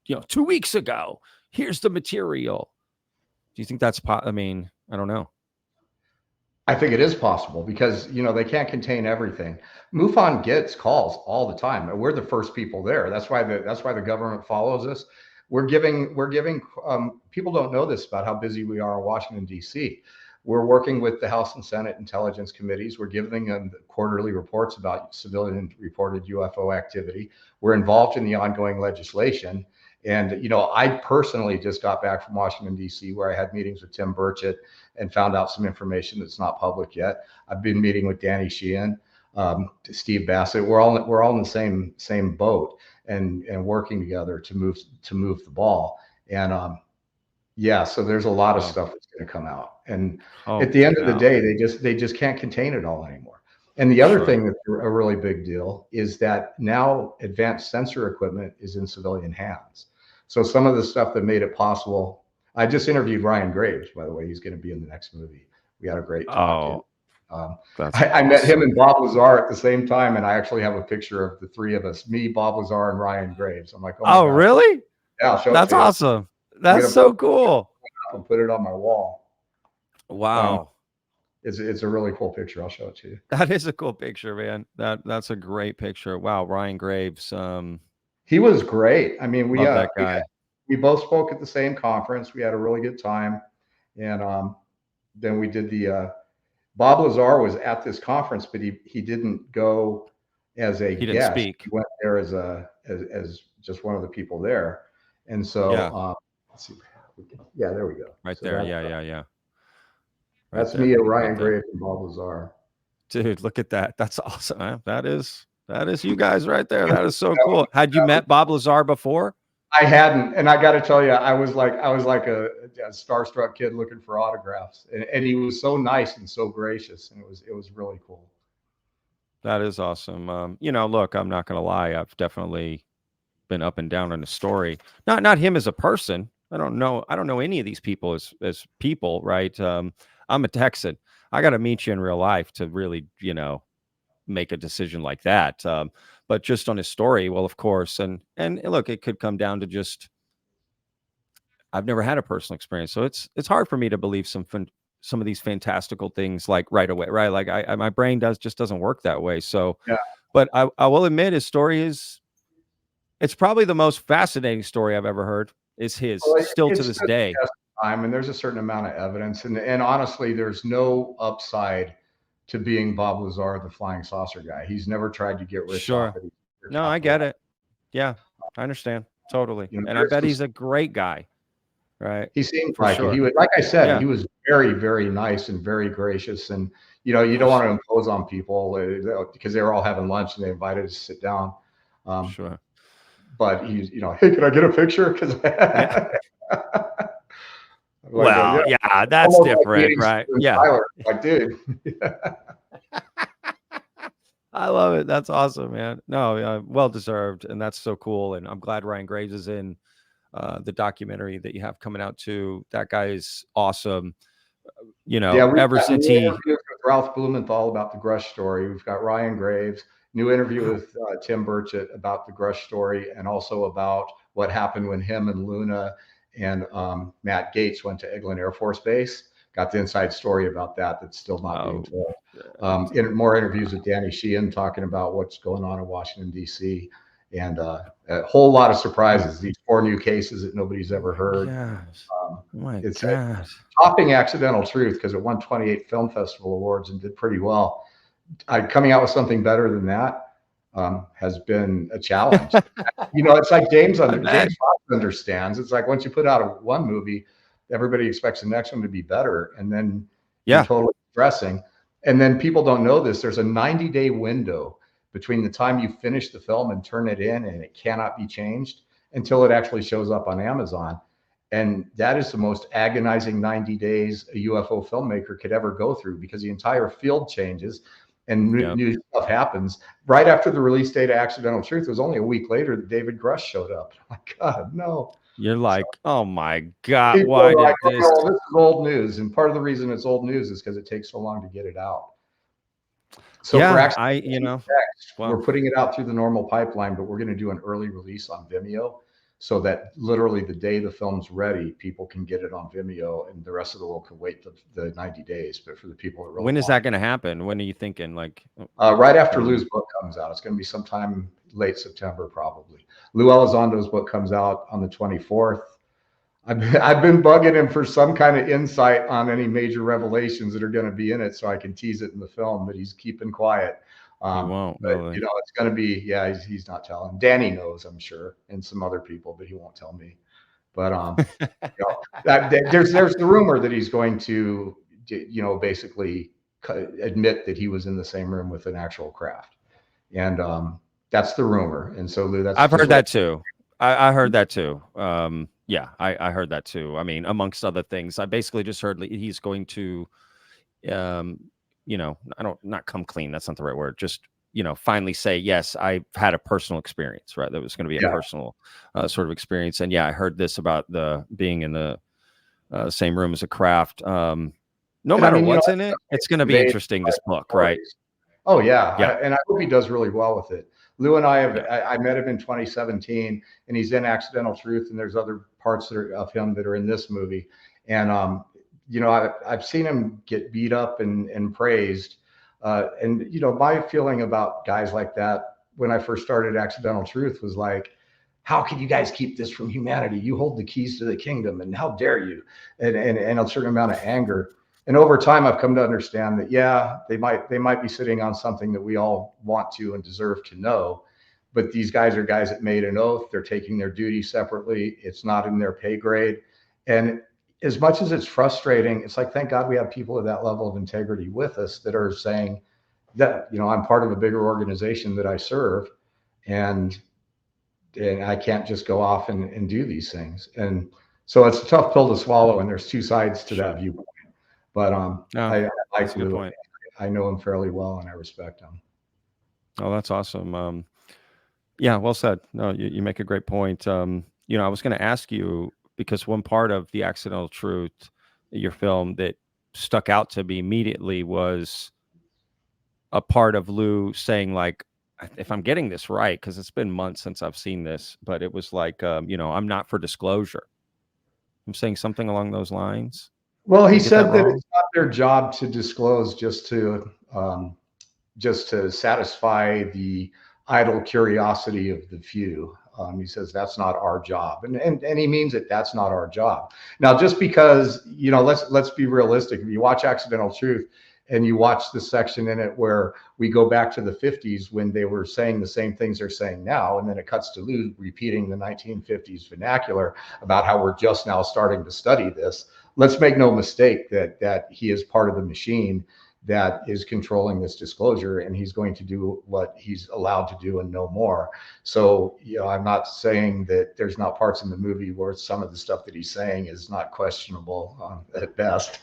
2 weeks ago, here's the material? Do you think that's I mean, I don't know. I think it is possible because they can't contain everything. MUFON gets calls all the time, and we're the first people there. That's why the government follows us. We're giving people don't know this about how busy we are in Washington D.C. We're working with the House and Senate Intelligence Committees. We're giving them the quarterly reports about civilian reported UFO activity. We're involved in the ongoing legislation. And I personally just got back from Washington D.C., where I had meetings with Tim Burchett and found out some information that's not public yet. I've been meeting with Danny Sheehan, Steve Bassett. We're all in the same boat and working together to move the ball. And yeah, so there's a lot of stuff that's going to come out. And at the end of the day, they just can't contain it all anymore. And the other thing that's a really big deal is that now advanced sensor equipment is in civilian hands. So some of the stuff that made it possible. I just interviewed Ryan Graves, by the way. He's going to be in the next movie. We had a great talk. I met him and Bob Lazar at the same time, and I actually have a picture of the three of us: me, Bob Lazar, and Ryan Graves. I'm like, oh my gosh. Really? Yeah, I'll show That's it to awesome. That's so cool. I'll put it on my wall. Wow. It's a really cool picture. I'll show it to you. That is a cool picture, man. That's a great picture. Wow, Ryan Graves. He was great. I mean, love that guy. We both spoke at the same conference. We had a really good time, and then we did the. Bob Lazar was at this conference, but he didn't go as a guest. Didn't speak. He went there as just one of the people there, and so let's see. Yeah, there we go. Right there. Yeah. Right that's there. Me and Ryan Graves and Bob Lazar. Dude, look at that. That's awesome, man. That is you guys right there. That is so cool. Had you met Bob Lazar before? I hadn't, and I got to tell you, I was like a starstruck kid looking for autographs, and he was so nice and so gracious, and it was really cool. That is awesome. Look, I'm not gonna lie. I've definitely been up and down on the story. Not him as a person. I don't know any of these people as people, right? I'm a Texan. I got to meet you in real life to really, make a decision like that. But just on his story, well, of course, and look, it could come down to just I've never had a personal experience, so it's hard for me to believe some of these fantastical things like right away, right? Like my brain just doesn't work that way. So, yeah. But I will admit his story it's probably the most fascinating story I've ever heard. Is his still to this day. Time, and there's a certain amount of evidence, and honestly, there's no upside to being Bob Lazar, the flying saucer guy. He's never tried to get rich off it. No, I get it. Yeah, I understand totally, and I bet he's a great guy, right? He seemed like it. He was, like I said, he was very, very nice and very gracious, and you don't want to impose on people because they were all having lunch and they invited us to sit down. Sure. But he's, hey, can I get a picture? Because well, that's different, right? Yeah. Tyler, like, dude. I love it. That's awesome, man. No, well deserved, and that's so cool. And I'm glad Ryan Graves is in the documentary that you have coming out too. That guy is awesome. Ever since he with Ralph Blumenthal about the Grusch story, we've got Ryan Graves. New interview with Tim Burchett about the Grusch story, and also about what happened when him and Luna and Matt Gates went to Eglin Air Force Base. Got the inside story about that that's still not being told. More interviews with Danny Sheehan talking about what's going on in Washington, D.C. And a whole lot of surprises. These 4 new cases that nobody's ever heard. It's topping Accidental Truth because it won 28 film festival awards and did pretty well. Coming out with something better than that has been a challenge. It's like James understands. It's like once you put out one movie, everybody expects the next one to be better, and then you're totally stressing. And then people don't know this. There's a 90-day window between the time you finish the film and turn it in, and it cannot be changed until it actually shows up on Amazon. And that is the most agonizing 90 days a UFO filmmaker could ever go through, because the entire field changes and new stuff happens. Right after the release date of Accidental Truth, it was only a week later that David Grusch showed up. Oh my God, no. You're like, oh my God, People why are did like, this? oh, no, this is old news. And part of the reason it's old news is because it takes so long to get it out. So for Yeah, Accidental we're putting it out through the normal pipeline, but we're going to do an early release on Vimeo, so that literally the day the film's ready, people can get it on Vimeo, and the rest of the world can wait the 90 days. But for the people that really when is that going to happen? When are you thinking? Like, right after Lou's book comes out. It's going to be sometime late September, probably. Lou Elizondo's book comes out on the 24th. I've been bugging him for some kind of insight on any major revelations that are going to be in it, so I can tease it in the film, but he's keeping quiet. He won't, but really. you know, it's going to be, yeah, he's not telling. Danny knows, I'm sure, and some other people, but he won't tell me. But you know, there's the rumor that he's going to, you know, basically admit that he was in the same room with an actual craft, and that's the rumor. And so Lou, I've heard that too. I heard that too. Yeah, I heard that too. I mean, amongst other things, I basically just heard he's going to, you know, not come clean. That's not the right word. Just, you know, finally say, yes, I had a personal experience, right? That was going to be a personal sort of experience. And yeah, I heard this about the being in the same room as a craft. No matter what's in it, it's going to be interesting, this book, right? Oh yeah. And I hope he does really well with it. Lou and I I met him in 2017, and he's in Accidental Truth, and there's other parts of him that are in this movie. And you know, I've seen him get beat up and praised. And you know, my feeling about guys like that when I first started Accidental Truth was like, how can you guys keep this from humanity? You hold the keys to the kingdom, and how dare you? And a certain amount of anger. And over time, I've come to understand that, yeah, they might be sitting on something that we all want to and deserve to know. But these guys are guys that made an oath. They're taking their duty separately. It's not in their pay grade. And as much as it's frustrating, it's like, thank God we have people of that level of integrity with us that are saying that, you know, I'm part of a bigger organization that I serve, and I can't just go off and do these things. And so it's a tough pill to swallow. And there's two sides to that viewpoint. But I like Lou. I know him fairly well, and I respect him. Oh, that's awesome. Yeah, well said. No, you make a great point. You know, I was going to ask you, because one part of the Accidental Truth, your film, that stuck out to me immediately was a part of Lou saying, like, if I'm getting this right, because it's been months since I've seen this, but it was like, you know, I'm not for disclosure. I'm saying something along those lines. Well, he said that it's not their job to disclose just to satisfy the idle curiosity of the few. He says that's not our job, and he means that that's not our job. Now, just because, you know, let's be realistic. If you watch Accidental Truth and you watch the section in it where we go back to the 50s when they were saying the same things they're saying now, and then it cuts to Lou repeating the 1950s vernacular about how we're just now starting to study this. Let's make no mistake that he is part of the machine that is controlling this disclosure, and he's going to do what he's allowed to do and no more. So, you know, I'm not saying that there's not parts in the movie where some of the stuff that he's saying is not questionable at best.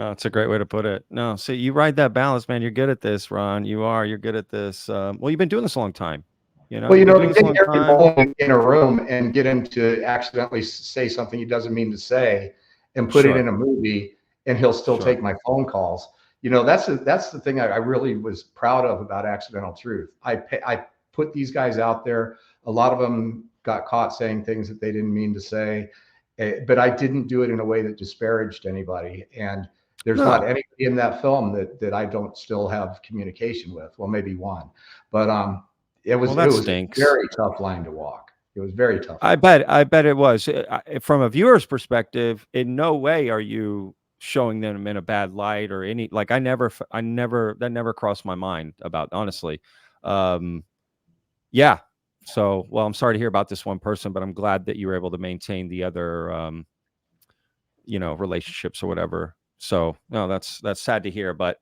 Oh, that's a great way to put it. No, see, you ride that balance, man. You're good at this, Ron. You're good at this. Well, you've been doing this a long time. You know, well, you know, to get Gary in a room and get him to accidentally say something he doesn't mean to say, and put it in a movie, and he'll still take my phone calls. You know, that's the thing I really was proud of about Accidental Truth. I put these guys out there. A lot of them got caught saying things that they didn't mean to say, but I didn't do it in a way that disparaged anybody. And there's not anybody in that film that I don't still have communication with. Well, maybe one, but it was a very tough line to walk. It was very tough. I bet it was. From a viewer's perspective, in no way are you showing them in a bad light or any, like, that never crossed my mind about, honestly. Yeah. So, well, I'm sorry to hear about this one person, but I'm glad that you were able to maintain the other, you know, relationships or whatever. So no, that's sad to hear, but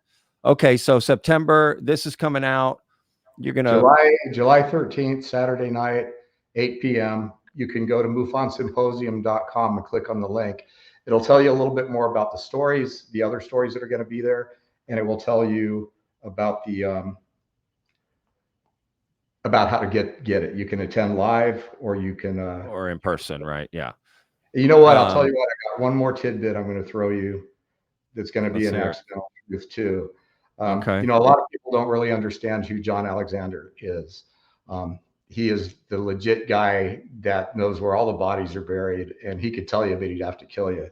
Okay, so September, this is coming out. You're gonna July 13th, Saturday night, 8 p.m. You can go to mufonsymposium.com and click on the link. It'll tell you a little bit more about the stories, the other stories that are going to be there, and it will tell you about the about how to get it. You can attend live, or you can or in person, right? Yeah. You know what? I'll tell you what. I got one more tidbit I'm going to throw you. That's going to be Let's an hear it. accidental truth too. Okay. You know, a lot of people don't really understand who John Alexander is. He is the legit guy that knows where all the bodies are buried, and he could tell you, but he'd have to kill you.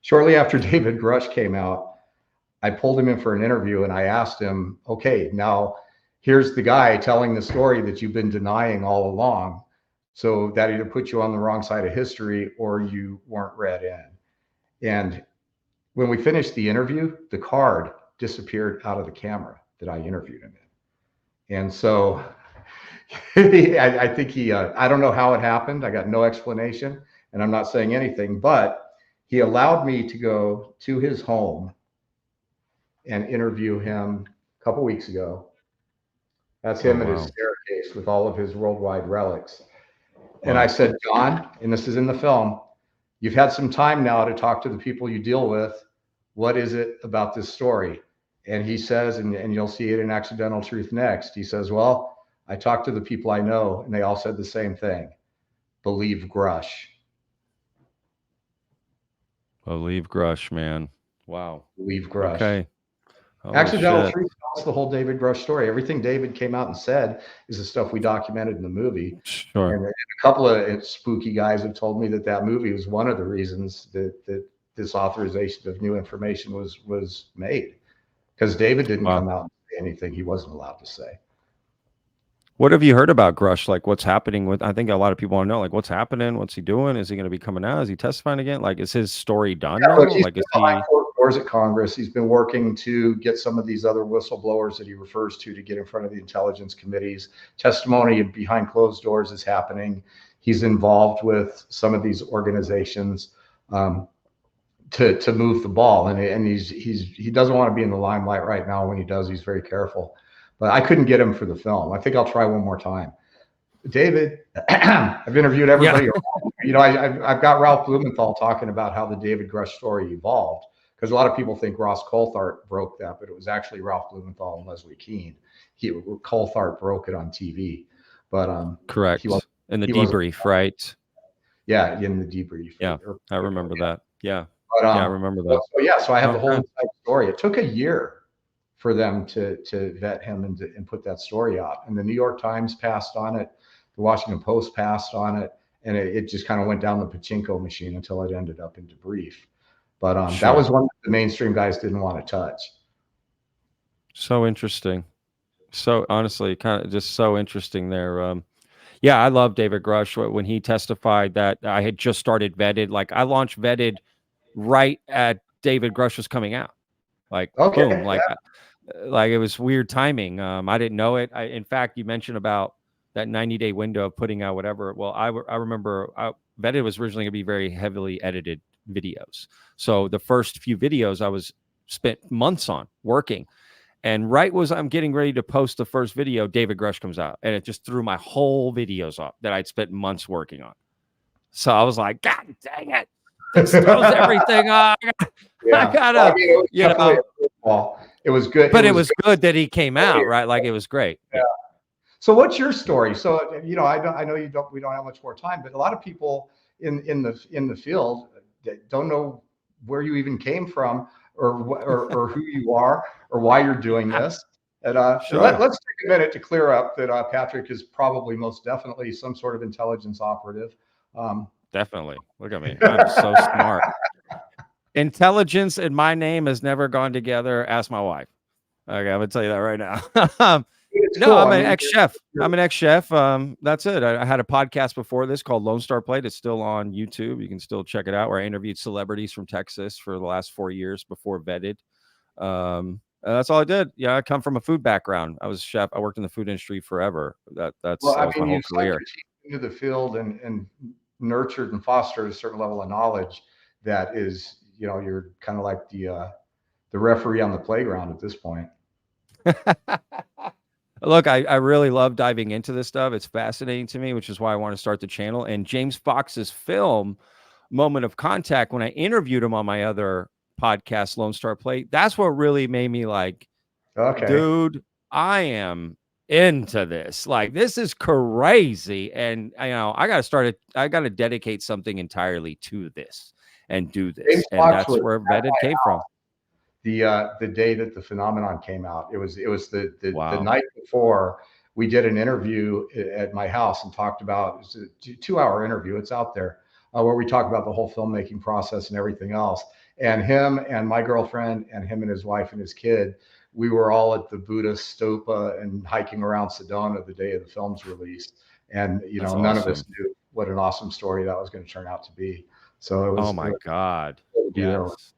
Shortly after David Grusch came out, I pulled him in for an interview, and I asked him, okay, now here's the guy telling the story that you've been denying all along. So that either put you on the wrong side of history or you weren't read in. And when we finished the interview, the card disappeared out of the camera that I interviewed him in. And so I think I don't know how it happened. I got no explanation, and I'm not saying anything, but he allowed me to go to his home and interview him a couple weeks ago. That's him at his staircase with all of his worldwide relics. And I said, John, and this is in the film, you've had some time now to talk to the people you deal with. What is it about this story? And he says, and you'll see it in Accidental Truth next. He says, well, I talked to the people I know, and they all said the same thing. Believe Grusch. Believe Grusch, man. Wow. Believe Grusch. Okay. Accidental Truth tells the whole David Grusch story. Everything David came out and said is the stuff we documented in the movie. Sure. And a couple of spooky guys have told me that that movie was one of the reasons that this authorization of new information was made, because David didn't come out and say anything he wasn't allowed to say. What have you heard about Grusch? Like, what's happening with? I think a lot of people want to know, like, what's happening? What's he doing? Is he going to be coming out? Is he testifying again? Like, is his story done now? Look, he's like, been behind closed doors at Congress. He's been working to get some of these other whistleblowers that he refers to get in front of the intelligence committees. Testimony behind closed doors is happening. He's involved with some of these organizations to move the ball, and he doesn't want to be in the limelight right now. When he does, he's very careful. But I couldn't get him for the film. I think I'll try one more time. David, I've interviewed everybody. Yeah. You know, I've got Ralph Blumenthal talking about how the David Grusch story evolved, because a lot of people think Ross Coulthart broke that, but it was actually Ralph Blumenthal and Leslie Keane. Coulthart broke it on TV, but correct. In the debrief, right? Yeah, in the debrief. Yeah, I remember that. Yeah, but, yeah, I remember that. So I have the whole inside story. It took a year for them to vet him and put that story out. And the New York Times passed on it. The Washington Post passed on it. And it just kind of went down the pachinko machine until it ended up in debrief. But that was one that the mainstream guys didn't want to touch. So interesting. So honestly, kind of just so interesting there. Yeah, I love David Grusch. When he testified that I had just started Vetted, like I launched Vetted right at David Grusch was coming out. Like, boom, like, like it was weird timing. I didn't know it. In fact, you mentioned about that 90-day window of putting out whatever. Well, I remember Vetted was originally going to be very heavily edited videos. So the first few videos I was spent months on working. And right as I'm getting ready to post the first video, David Grusch comes out, and it just threw my whole videos off that I'd spent months working on. So I was like, God dang it. This throws everything off. I gotta, it was good. But it was good that he came out, right? Like it was great. Yeah. So what's your story? So, you know, I know we don't have much more time, but a lot of people in the field don't know where you even came from or who you are or why you're doing this. And let's take a minute to clear up that Patrick is probably most definitely some sort of intelligence operative. Definitely. Look at me. I'm so smart. Intelligence and my name has never gone together. Ask my wife. Okay, I'm gonna tell you that right now. No, I'm an ex-chef. I'm an ex-chef. That's it. I had a podcast before this called Lone Star Plate. It's still on YouTube. You can still check it out, where I interviewed celebrities from Texas for the last 4 years before Vetted. That's all I did. Yeah, I come from a food background. I was a chef. I worked in the food industry forever. That was my whole career. Into the field and nurtured and fostered a certain level of knowledge that is, you know, you're kind of like the referee on the playground at this point. Look, I really love diving into this stuff. It's fascinating to me, which is why I want to start the channel. And James Fox's film, Moment of Contact, when I interviewed him on my other podcast, Lone Star Plate, that's what really made me like, Okay. dude, I am into this. Like, this is crazy. And I got to dedicate something entirely to this and do James this. And Fox that's was where at Vetted came from. the day that the phenomenon came out. It was the Wow. night before. We did an interview at my house and talked about, it's a 2 hour interview. It's out there, where we talk about the whole filmmaking process and everything else. And him and my girlfriend and him and his wife and his kid, we were all at the Buddha Stupa and hiking around Sedona the day of the film's release. And That's none of us awesome. knew what an awesome story that was going to turn out to be. So Oh it my was God. cool to be there. Yes.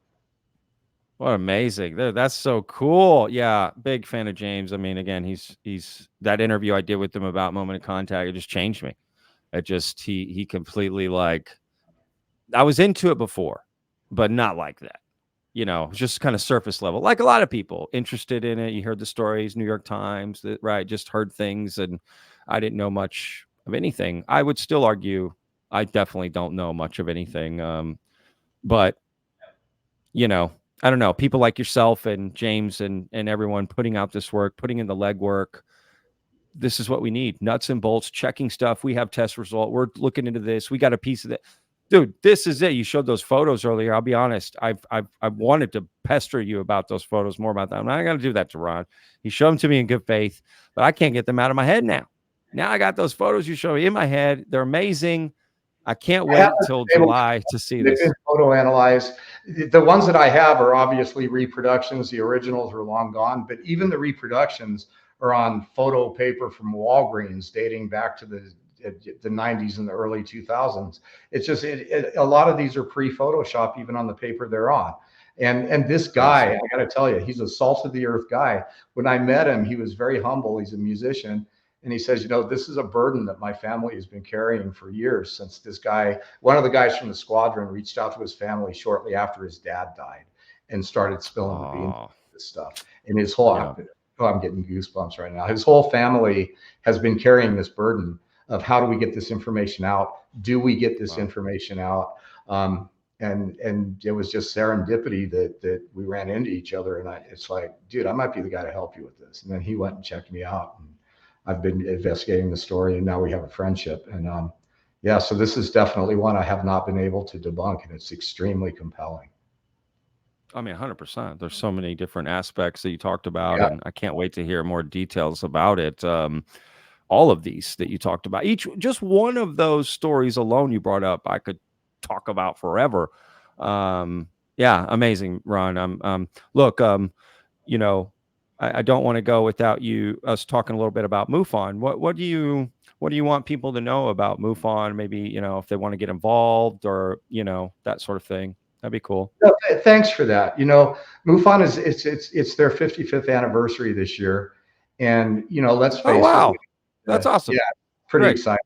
What amazing. That's so cool. Yeah, big fan of James. I mean, again, he's that interview I did with him about Moment of Contact, it just changed me. It just he completely like I was into it before, but not like that. Just kind of surface level. Like a lot of people interested in it. You heard the stories, New York Times, right? Just heard things and I didn't know much of anything. I would still argue I definitely don't know much of anything. But I don't know, people like yourself and James and everyone putting out this work, putting in the legwork. This is what we need. Nuts and bolts, checking stuff. We have test result. We're looking into this. We got a piece of it. Dude, this is it. You showed those photos earlier. I'll be honest. I've wanted to pester you about those photos, more about them. I'm not going to do that to Ron. He showed them to me in good faith, but I can't get them out of my head now. Now I got those photos you showed me in my head. They're amazing. I can't I wait haven't till been able to. July to see They've this. been photo analyzed. The ones that I have are obviously reproductions. The originals are long gone, but even the reproductions are on photo paper from Walgreens dating back to the 90s and the early 2000s. It's just a lot of these are pre-Photoshop, even on the paper they're on. And this guy, Crazy. I got to tell you, he's a salt of the earth guy. When I met him, he was very humble. He's a musician. And he says, this is a burden that my family has been carrying for years, since this guy, one of the guys from the squadron, reached out to his family shortly after his dad died and started spilling the beans Oh, on this stuff. And his whole, yeah. oh, I'm getting goosebumps right now. His whole family has been carrying this burden of, how do we get this information out? Do we get this Wow. information out? And it was just serendipity that we ran into each other. And it's like, dude, I might be the guy to help you with this. And then he went and checked me out. And I've been investigating the story, and now we have a friendship. And yeah, so this is definitely one I have not been able to debunk, and it's extremely compelling. I mean, 100%. There's so many different aspects that you talked about, Yeah, and I can't wait to hear more details about it. All of these that you talked about, just one of those stories alone you brought up, I could talk about forever. Yeah, amazing, Ron. Look, you know, I don't want to go without us talking a little bit about MUFON. What do you want people to know about MUFON? Maybe, if they want to get involved or, that sort of thing. That'd be cool. no, thanks for that. MUFON is it's their 55th anniversary this year, and let's Oh, face it, wow. That's yeah, awesome. pretty Great. exciting.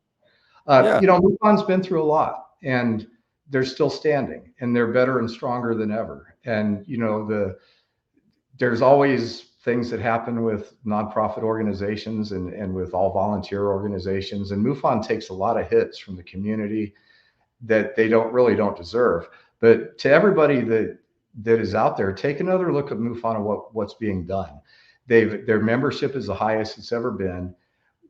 Yeah. MUFON's been through a lot, and they're still standing, and they're better and stronger than ever. And there's always things that happen with nonprofit organizations and with all volunteer organizations. And MUFON takes a lot of hits from the community that they don't deserve. But to everybody that is out there, take another look at MUFON and what's being done. Their membership is the highest it's ever been.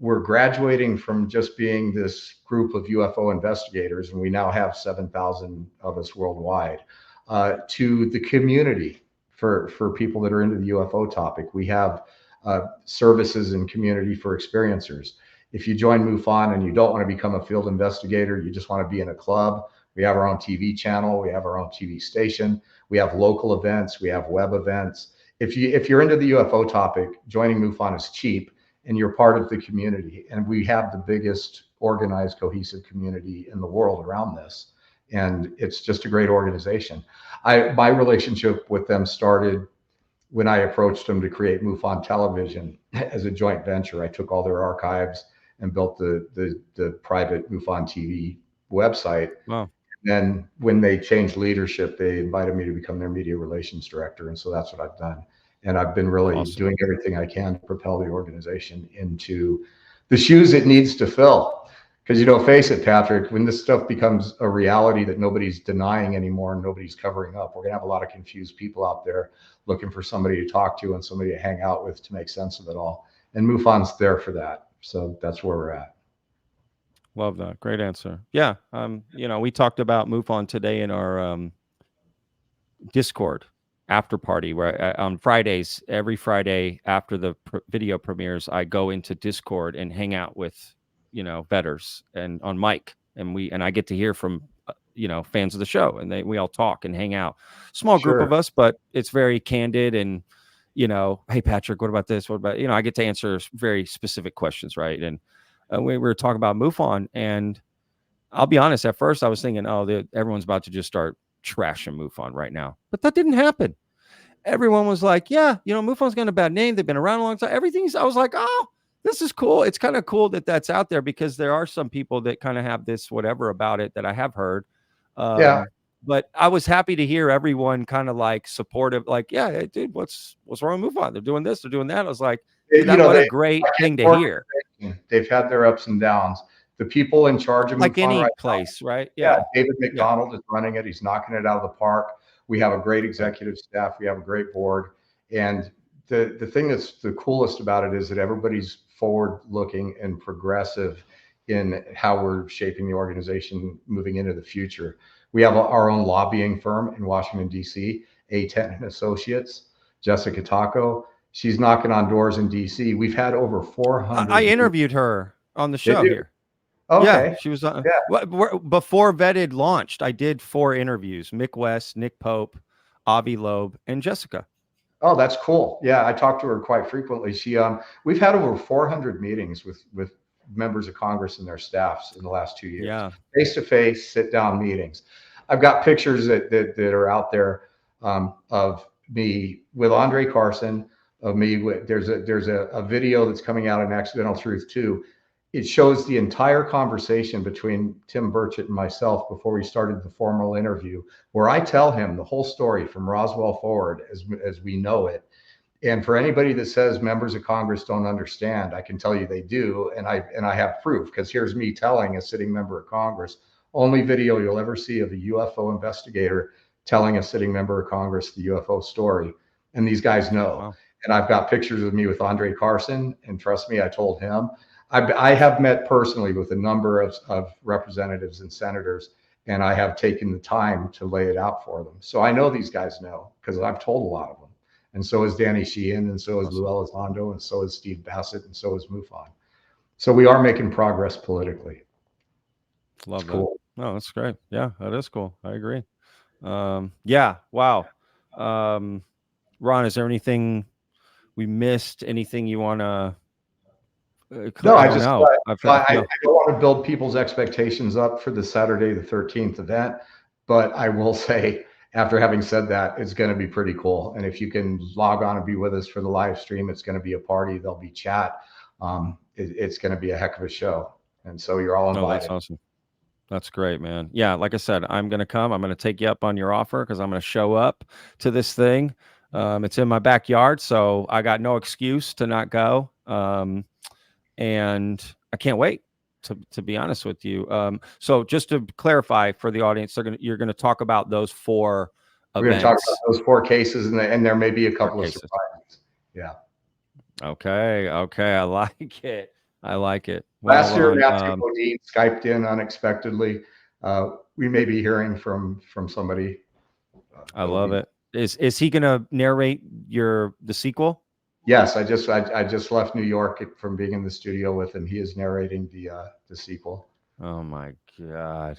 We're graduating from just being this group of UFO investigators, and we now have 7,000 of us worldwide, to the community for people that are into the UFO topic. We have services and community for experiencers. If you join MUFON and you don't want to become a field investigator, you just want to be in a club, we have our own TV channel, we have our own TV station, we have local events, we have web events. If you're into the UFO topic, joining MUFON is cheap, and you're part of the community. And we have the biggest organized, cohesive community in the world around this. And it's just a great organization. My relationship with them started when I approached them to create MUFON Television as a joint venture. I took all their archives and built the private MUFON TV website. Wow. Then when they changed leadership, they invited me to become their media relations director. And so that's what I've done. And I've been really Awesome. doing everything I can to propel the organization into the shoes it needs to fill. Because, you know, face it, Patrick, when this stuff becomes a reality that nobody's denying anymore and nobody's covering up, we're going to have a lot of confused people out there looking for somebody to talk to and somebody to hang out with to make sense of it all. And MUFON's there for that. So that's where we're at. Love that. Great answer. Yeah. You know, we talked about MUFON today in our Discord after party where on Fridays, every Friday after the video premieres, I go into Discord and hang out with, you know, vetters and on mic, and I get to hear from you know, fans of the show, and we all talk and hang out. Small group Sure. of us, but it's very candid and, you know, hey Patrick, what about this? What about, you know, I get to answer very specific questions, right? And we were talking about MUFON, and I'll be honest, at first I was thinking, oh, everyone's about to just start trashing MUFON right now. But that didn't happen. Everyone was like, yeah, you know, MUFON's got a bad name. They've been around a long time. Everything's, I was like, oh, this is cool. It's kind of cool that that's out there, because there are some people that kind of have this whatever about it that I have heard. Yeah. But I was happy to hear everyone kind of like supportive, like, yeah, hey, dude, what's wrong with MUFON? They're doing this, they're doing that. I was like, dude, You know, what a great thing to hear. they've had their ups and downs. The people in charge of Like MUFON any right place, now, right? yeah, Yeah. David McDonald is running it. He's knocking it out of the park. We have a great executive staff. We have a great board. And the thing that's the coolest about it is that everybody's forward looking and progressive in how we're shaping the organization moving into the future. We have our own lobbying firm in Washington, D.C., A10 and Associates, Jessica Taco. She's knocking on doors in DC. We've had over 400. I interviewed her on the show here. Okay. Yeah, she was on. Yeah. Before Vetted launched, I did 4 interviews: Mick West, Nick Pope, Avi Loeb, and Jessica. Oh, that's cool. Yeah, I talk to her quite frequently. We've had over 400 meetings with members of Congress and their staffs in the last 2 years. Yeah. Face-to-face, sit-down meetings. I've got pictures that are out there of me with Andre Carson, of me with, there's a video that's coming out in Accidental Truth 2. It shows the entire conversation between Tim Burchett and myself before we started the formal interview, where I tell him the whole story from Roswell forward as we know it. And for anybody that says members of Congress don't understand, I can tell you they do. And I have proof, because here's me telling a sitting member of Congress, only video you'll ever see of a UFO investigator telling a sitting member of Congress the UFO story. And these guys know. Wow. And I've got pictures of me with Andre Carson. And trust me, I told him. I have met personally with a number of representatives and senators, and I have taken the time to lay it out for them. So I know these guys know, because I've told a lot of them. And so is Danny Sheehan, and so is Lou Elizondo, and so is Steve Bassett, and so is MUFON. So we are making progress politically. Love that. Cool. No, that's great. Yeah, that is cool. I agree. Yeah. Wow. Ron, is there anything we missed? Anything you want to? No, I don't want to build people's expectations up for the Saturday the 13th event, but I will say, after having said that, it's going to be pretty cool. And if you can log on and be with us for the live stream, it's going to be a party. There'll be chat. It's going to be a heck of a show. And so you're all invited. Oh, that's awesome. That's great, man. Yeah, like I said, I'm going to come. I'm going to take you up on your offer, because I'm going to show up to this thing. It's in my backyard, so I got no excuse to not go. And I can't wait, to be honest with you. So just to clarify for the audience, you're going to talk about those 4 events. We're going to talk about those 4 cases, and there may be a couple of surprises. Yeah. Okay. I like it. Last year, Matthew Modine Skyped in unexpectedly. We may be hearing from somebody. I love it. Is he going to narrate the sequel? Yes, I just left New York from being in the studio with him. He is narrating the sequel. Oh my God!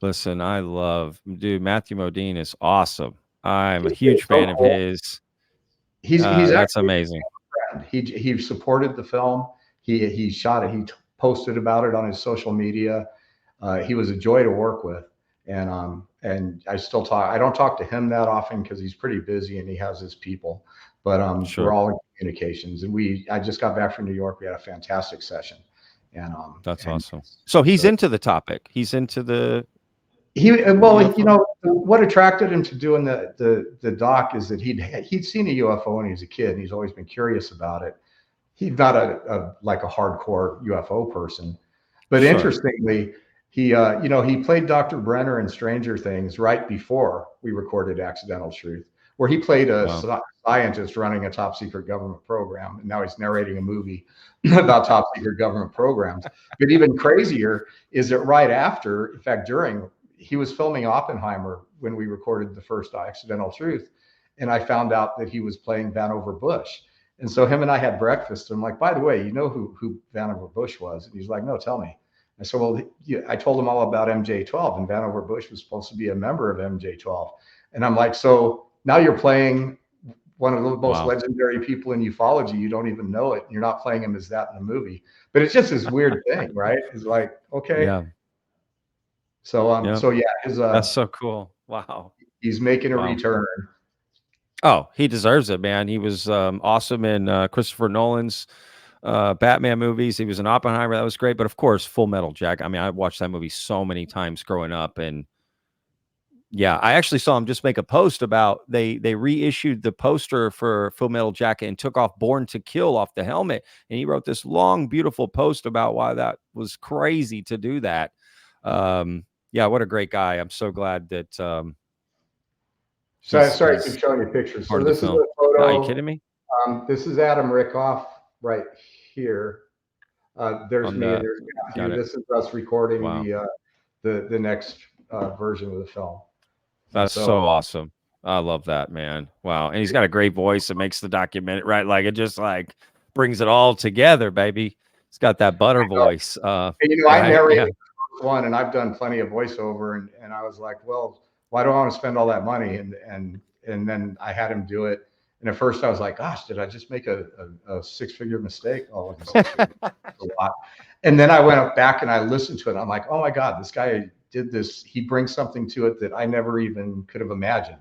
Listen, Matthew Modine is awesome. I'm a huge fan of his. He's that's amazing. He supported the film. He shot it. He posted about it on his social media. He was a joy to work with, and I still talk. I don't talk to him that often because he's pretty busy and he has his people. But sure. We're all in communications, and I just got back from New York. We had a fantastic session, and that's awesome. So he's into the topic. He's into the Well, UFO? what attracted him to doing the doc is that he'd seen a UFO when he was a kid, and he's always been curious about it. He's not like a hardcore UFO person, but Sure. interestingly, he played Dr. Brenner in Stranger Things right before we recorded Accidental Truth, where he played a Wow. scientist running a top secret government program, and now he's narrating a movie about top secret government programs. But even crazier is that right after, in fact, during he was filming Oppenheimer when we recorded the first Accidental Truth, and I found out that he was playing Vannevar Bush. And so him and I had breakfast. And I'm like, by the way, you know who Vannevar Bush was? And he's like, no, tell me. I said, well, I told him all about MJ12, and Vannevar Bush was supposed to be a member of MJ12. And I'm like, so now you're playing one of the most legendary people in ufology. You don't even know it. You're not playing him as that in the movie. But it's just this weird thing, right? It's like, okay. Yeah. So yeah, That's so cool. Wow. he's making a return. Oh, he deserves it, man. He was awesome in Christopher Nolan's Batman movies. He was in Oppenheimer. That was great. But of course, Full Metal Jacket. I mean, I watched that movie so many times growing up. And yeah, I actually saw him just make a post about they reissued the poster for Full Metal Jacket and took off Born to Kill off the helmet. And he wrote this long, beautiful post about why that was crazy to do that. Yeah, what a great guy. I'm so glad that Sorry he's to keep showing you pictures. part So of the this is film. a photo. Are you kidding me? This is Adam Rickoff right here. There's On me and the there's got Matthew. it. This is us recording Wow. the next version of the film. That's so awesome. I love that, man. Wow. And he's got a great voice that makes the documentary, right? Like it just like brings it all together, baby. He's got that butter voice. I Right? narrated the first one, and I've done plenty of voiceover, and I was like, well, why do I want to spend all that money? And then I had him do it. And at first I was like, gosh, did I just make a six-figure mistake? Oh, it's a lot. And then I went back and I listened to it. And I'm like, oh my God, this guy did this. He brings something to it that I never even could have imagined.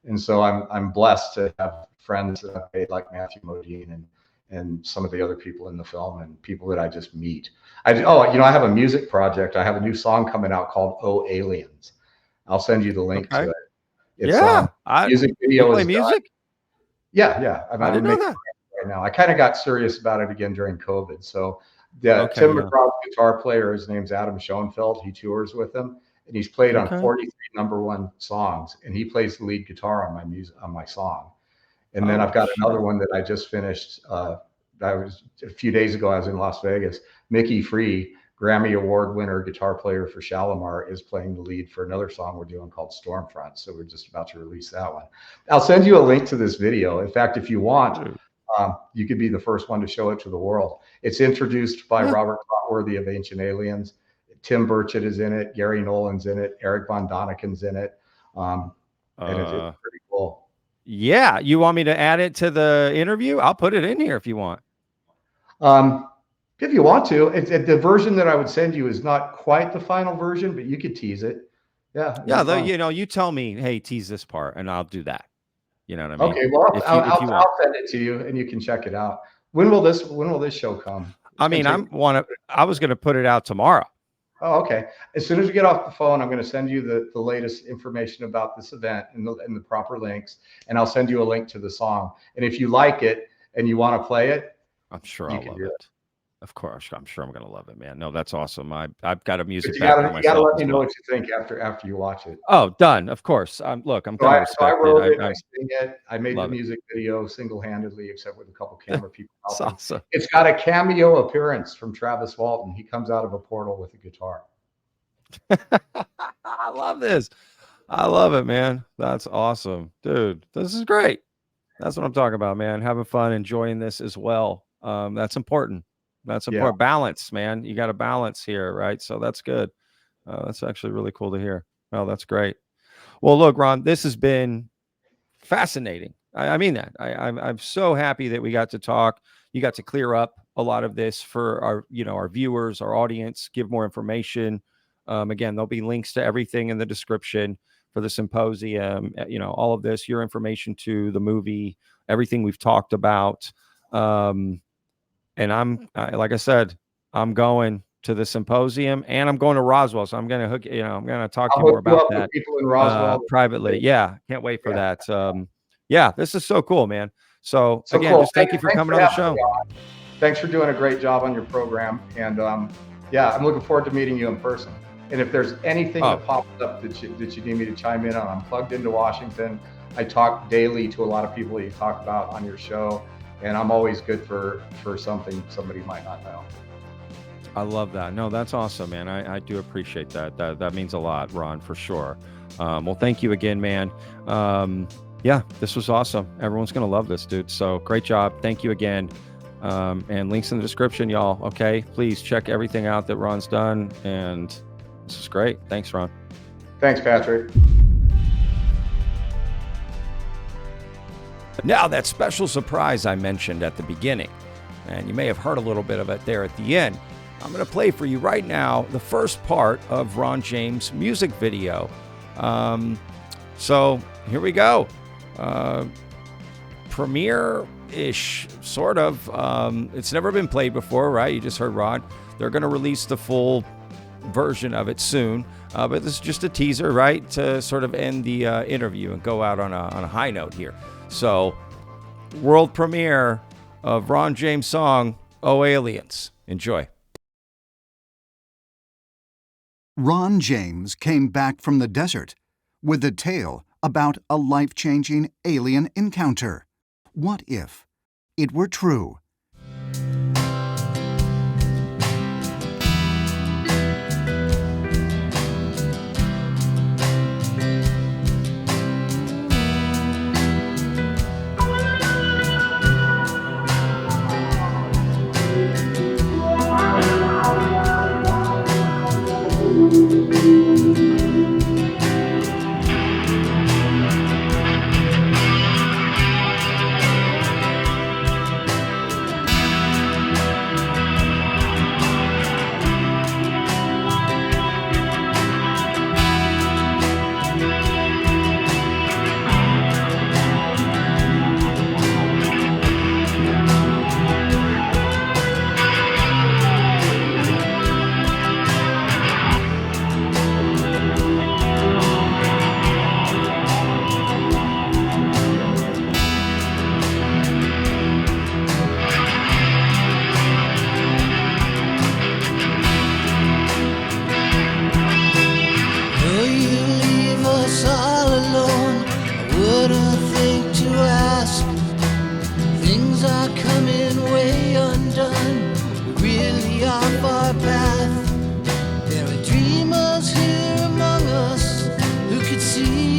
And so I'm blessed to have friends that I've made like Matthew Modine and some of the other people in the film and people that I just meet. I have a music project. I have a new song coming out called "Oh Aliens." I'll send you the link to it. It's music video. You play music? Yeah. I didn't know that. Right now, I kind of got serious about it again during COVID. So Tim McGraw's guitar player, his name's Adam Schoenfeld. He tours with him, and he's played on 43 #1 songs, and he plays the lead guitar on my song. And then I've got another one that I just finished. A few days ago, I was in Las Vegas. Mickey Free, Grammy Award winner guitar player for Shalimar, is playing the lead for another song we're doing called Stormfront. So we're just about to release that one. I'll send you a link to this video. In fact, if you want, you could be the first one to show it to the world. It's introduced by Robert Clotworthy of Ancient Aliens. Tim Burchett is in it. Gary Nolan's in it. Eric Von Daniken's in it. And it's pretty cool. Yeah. You want me to add it to the interview? I'll put it in here if you want. If you want to. The version that I would send you is not quite the final version, but you could tease it. Yeah. Yeah. Though, you tell me, hey, tease this part, and I'll do that. You know what I mean? Okay. Well, I'll send it to you, and you can check it out. When will this show come? I mean, I was going to put it out tomorrow. Oh, okay. As soon as we get off the phone, I'm going to send you the latest information about this event and the proper links, and I'll send you a link to the song. And if you like it and you want to play it, I'm sure I'll love it. Of course, I'm sure I'm going to love it, man. No, that's awesome. I've got a music background myself. You got to let me know what you think after you watch it. Oh, done. Of course. I'm I wrote it. I sing it. I made the it. music video single-handedly, except with a couple camera people. Awesome. It's got a cameo appearance from Travis Walton. He comes out of a portal with a guitar. I love this. I love it, man. That's awesome, dude. This is great. That's what I'm talking about, man. Having fun, enjoying this as well. That's important. That's important. Balance, man. You got a balance here, right? So that's good. That's actually really cool to hear. Well, that's great. Well, look, Ron, this has been fascinating. I mean that. I'm so happy that we got to talk. You got to clear up a lot of this for our viewers, our audience, give more information. Again, there'll be links to everything in the description for the symposium, all of this, your information to the movie, everything we've talked about. And like I said, I'm going. to the symposium, and I'm going to Roswell, so I'm going to hook. I'm going to talk to I'll you more hook you about up with that people in Roswell. privately. Yeah, can't wait for Yeah. that. Yeah, this is so cool, man. So, So again, cool. just thank you for Thanks coming on the having show. me on. Thanks for doing a great job on your program. And yeah, I'm looking forward to meeting you in person. And if there's anything that pops up that you need me to chime in on, I'm plugged into Washington. I talk daily to a lot of people that you talk about on your show, and I'm always good for something somebody might not know. I love that. No, that's awesome, man. I do appreciate that. That means a lot, Ron, for sure. Well, thank you again, man. Yeah, this was awesome. Everyone's going to love this, dude. So great job. Thank you again. And links in the description, y'all. Okay, please check everything out that Ron's done. And this is great. Thanks, Ron. Thanks, Patrick. Now, that special surprise I mentioned at the beginning, and you may have heard a little bit of it there at the end, I'm going to play for you right now the first part of Ron James' music video. So here we go. Premiere-ish, sort of. It's never been played before, right? You just heard Ron. They're going to release the full version of it soon. But this is just a teaser, right? To sort of end the interview and go out on a high note here. So, world premiere of Ron James' song, "Oh Aliens." Enjoy. Ron James came back from the desert with a tale about a life-changing alien encounter. What if it were true?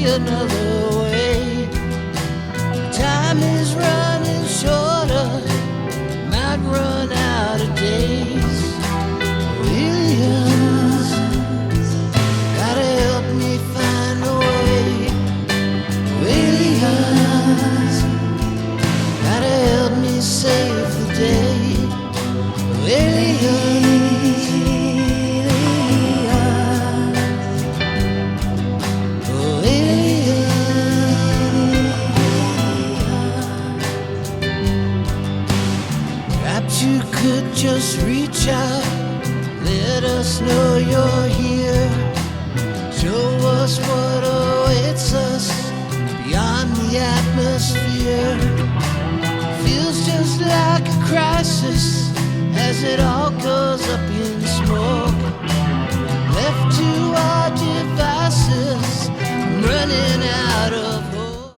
Another way. Time is running shorter, might run out of days. Aliens, gotta help me find a way. Aliens, gotta help me save the day. Aliens. You could just reach out, let us know you're here. Show us what awaits us beyond the atmosphere. Feels just like a crisis as it all goes up in smoke.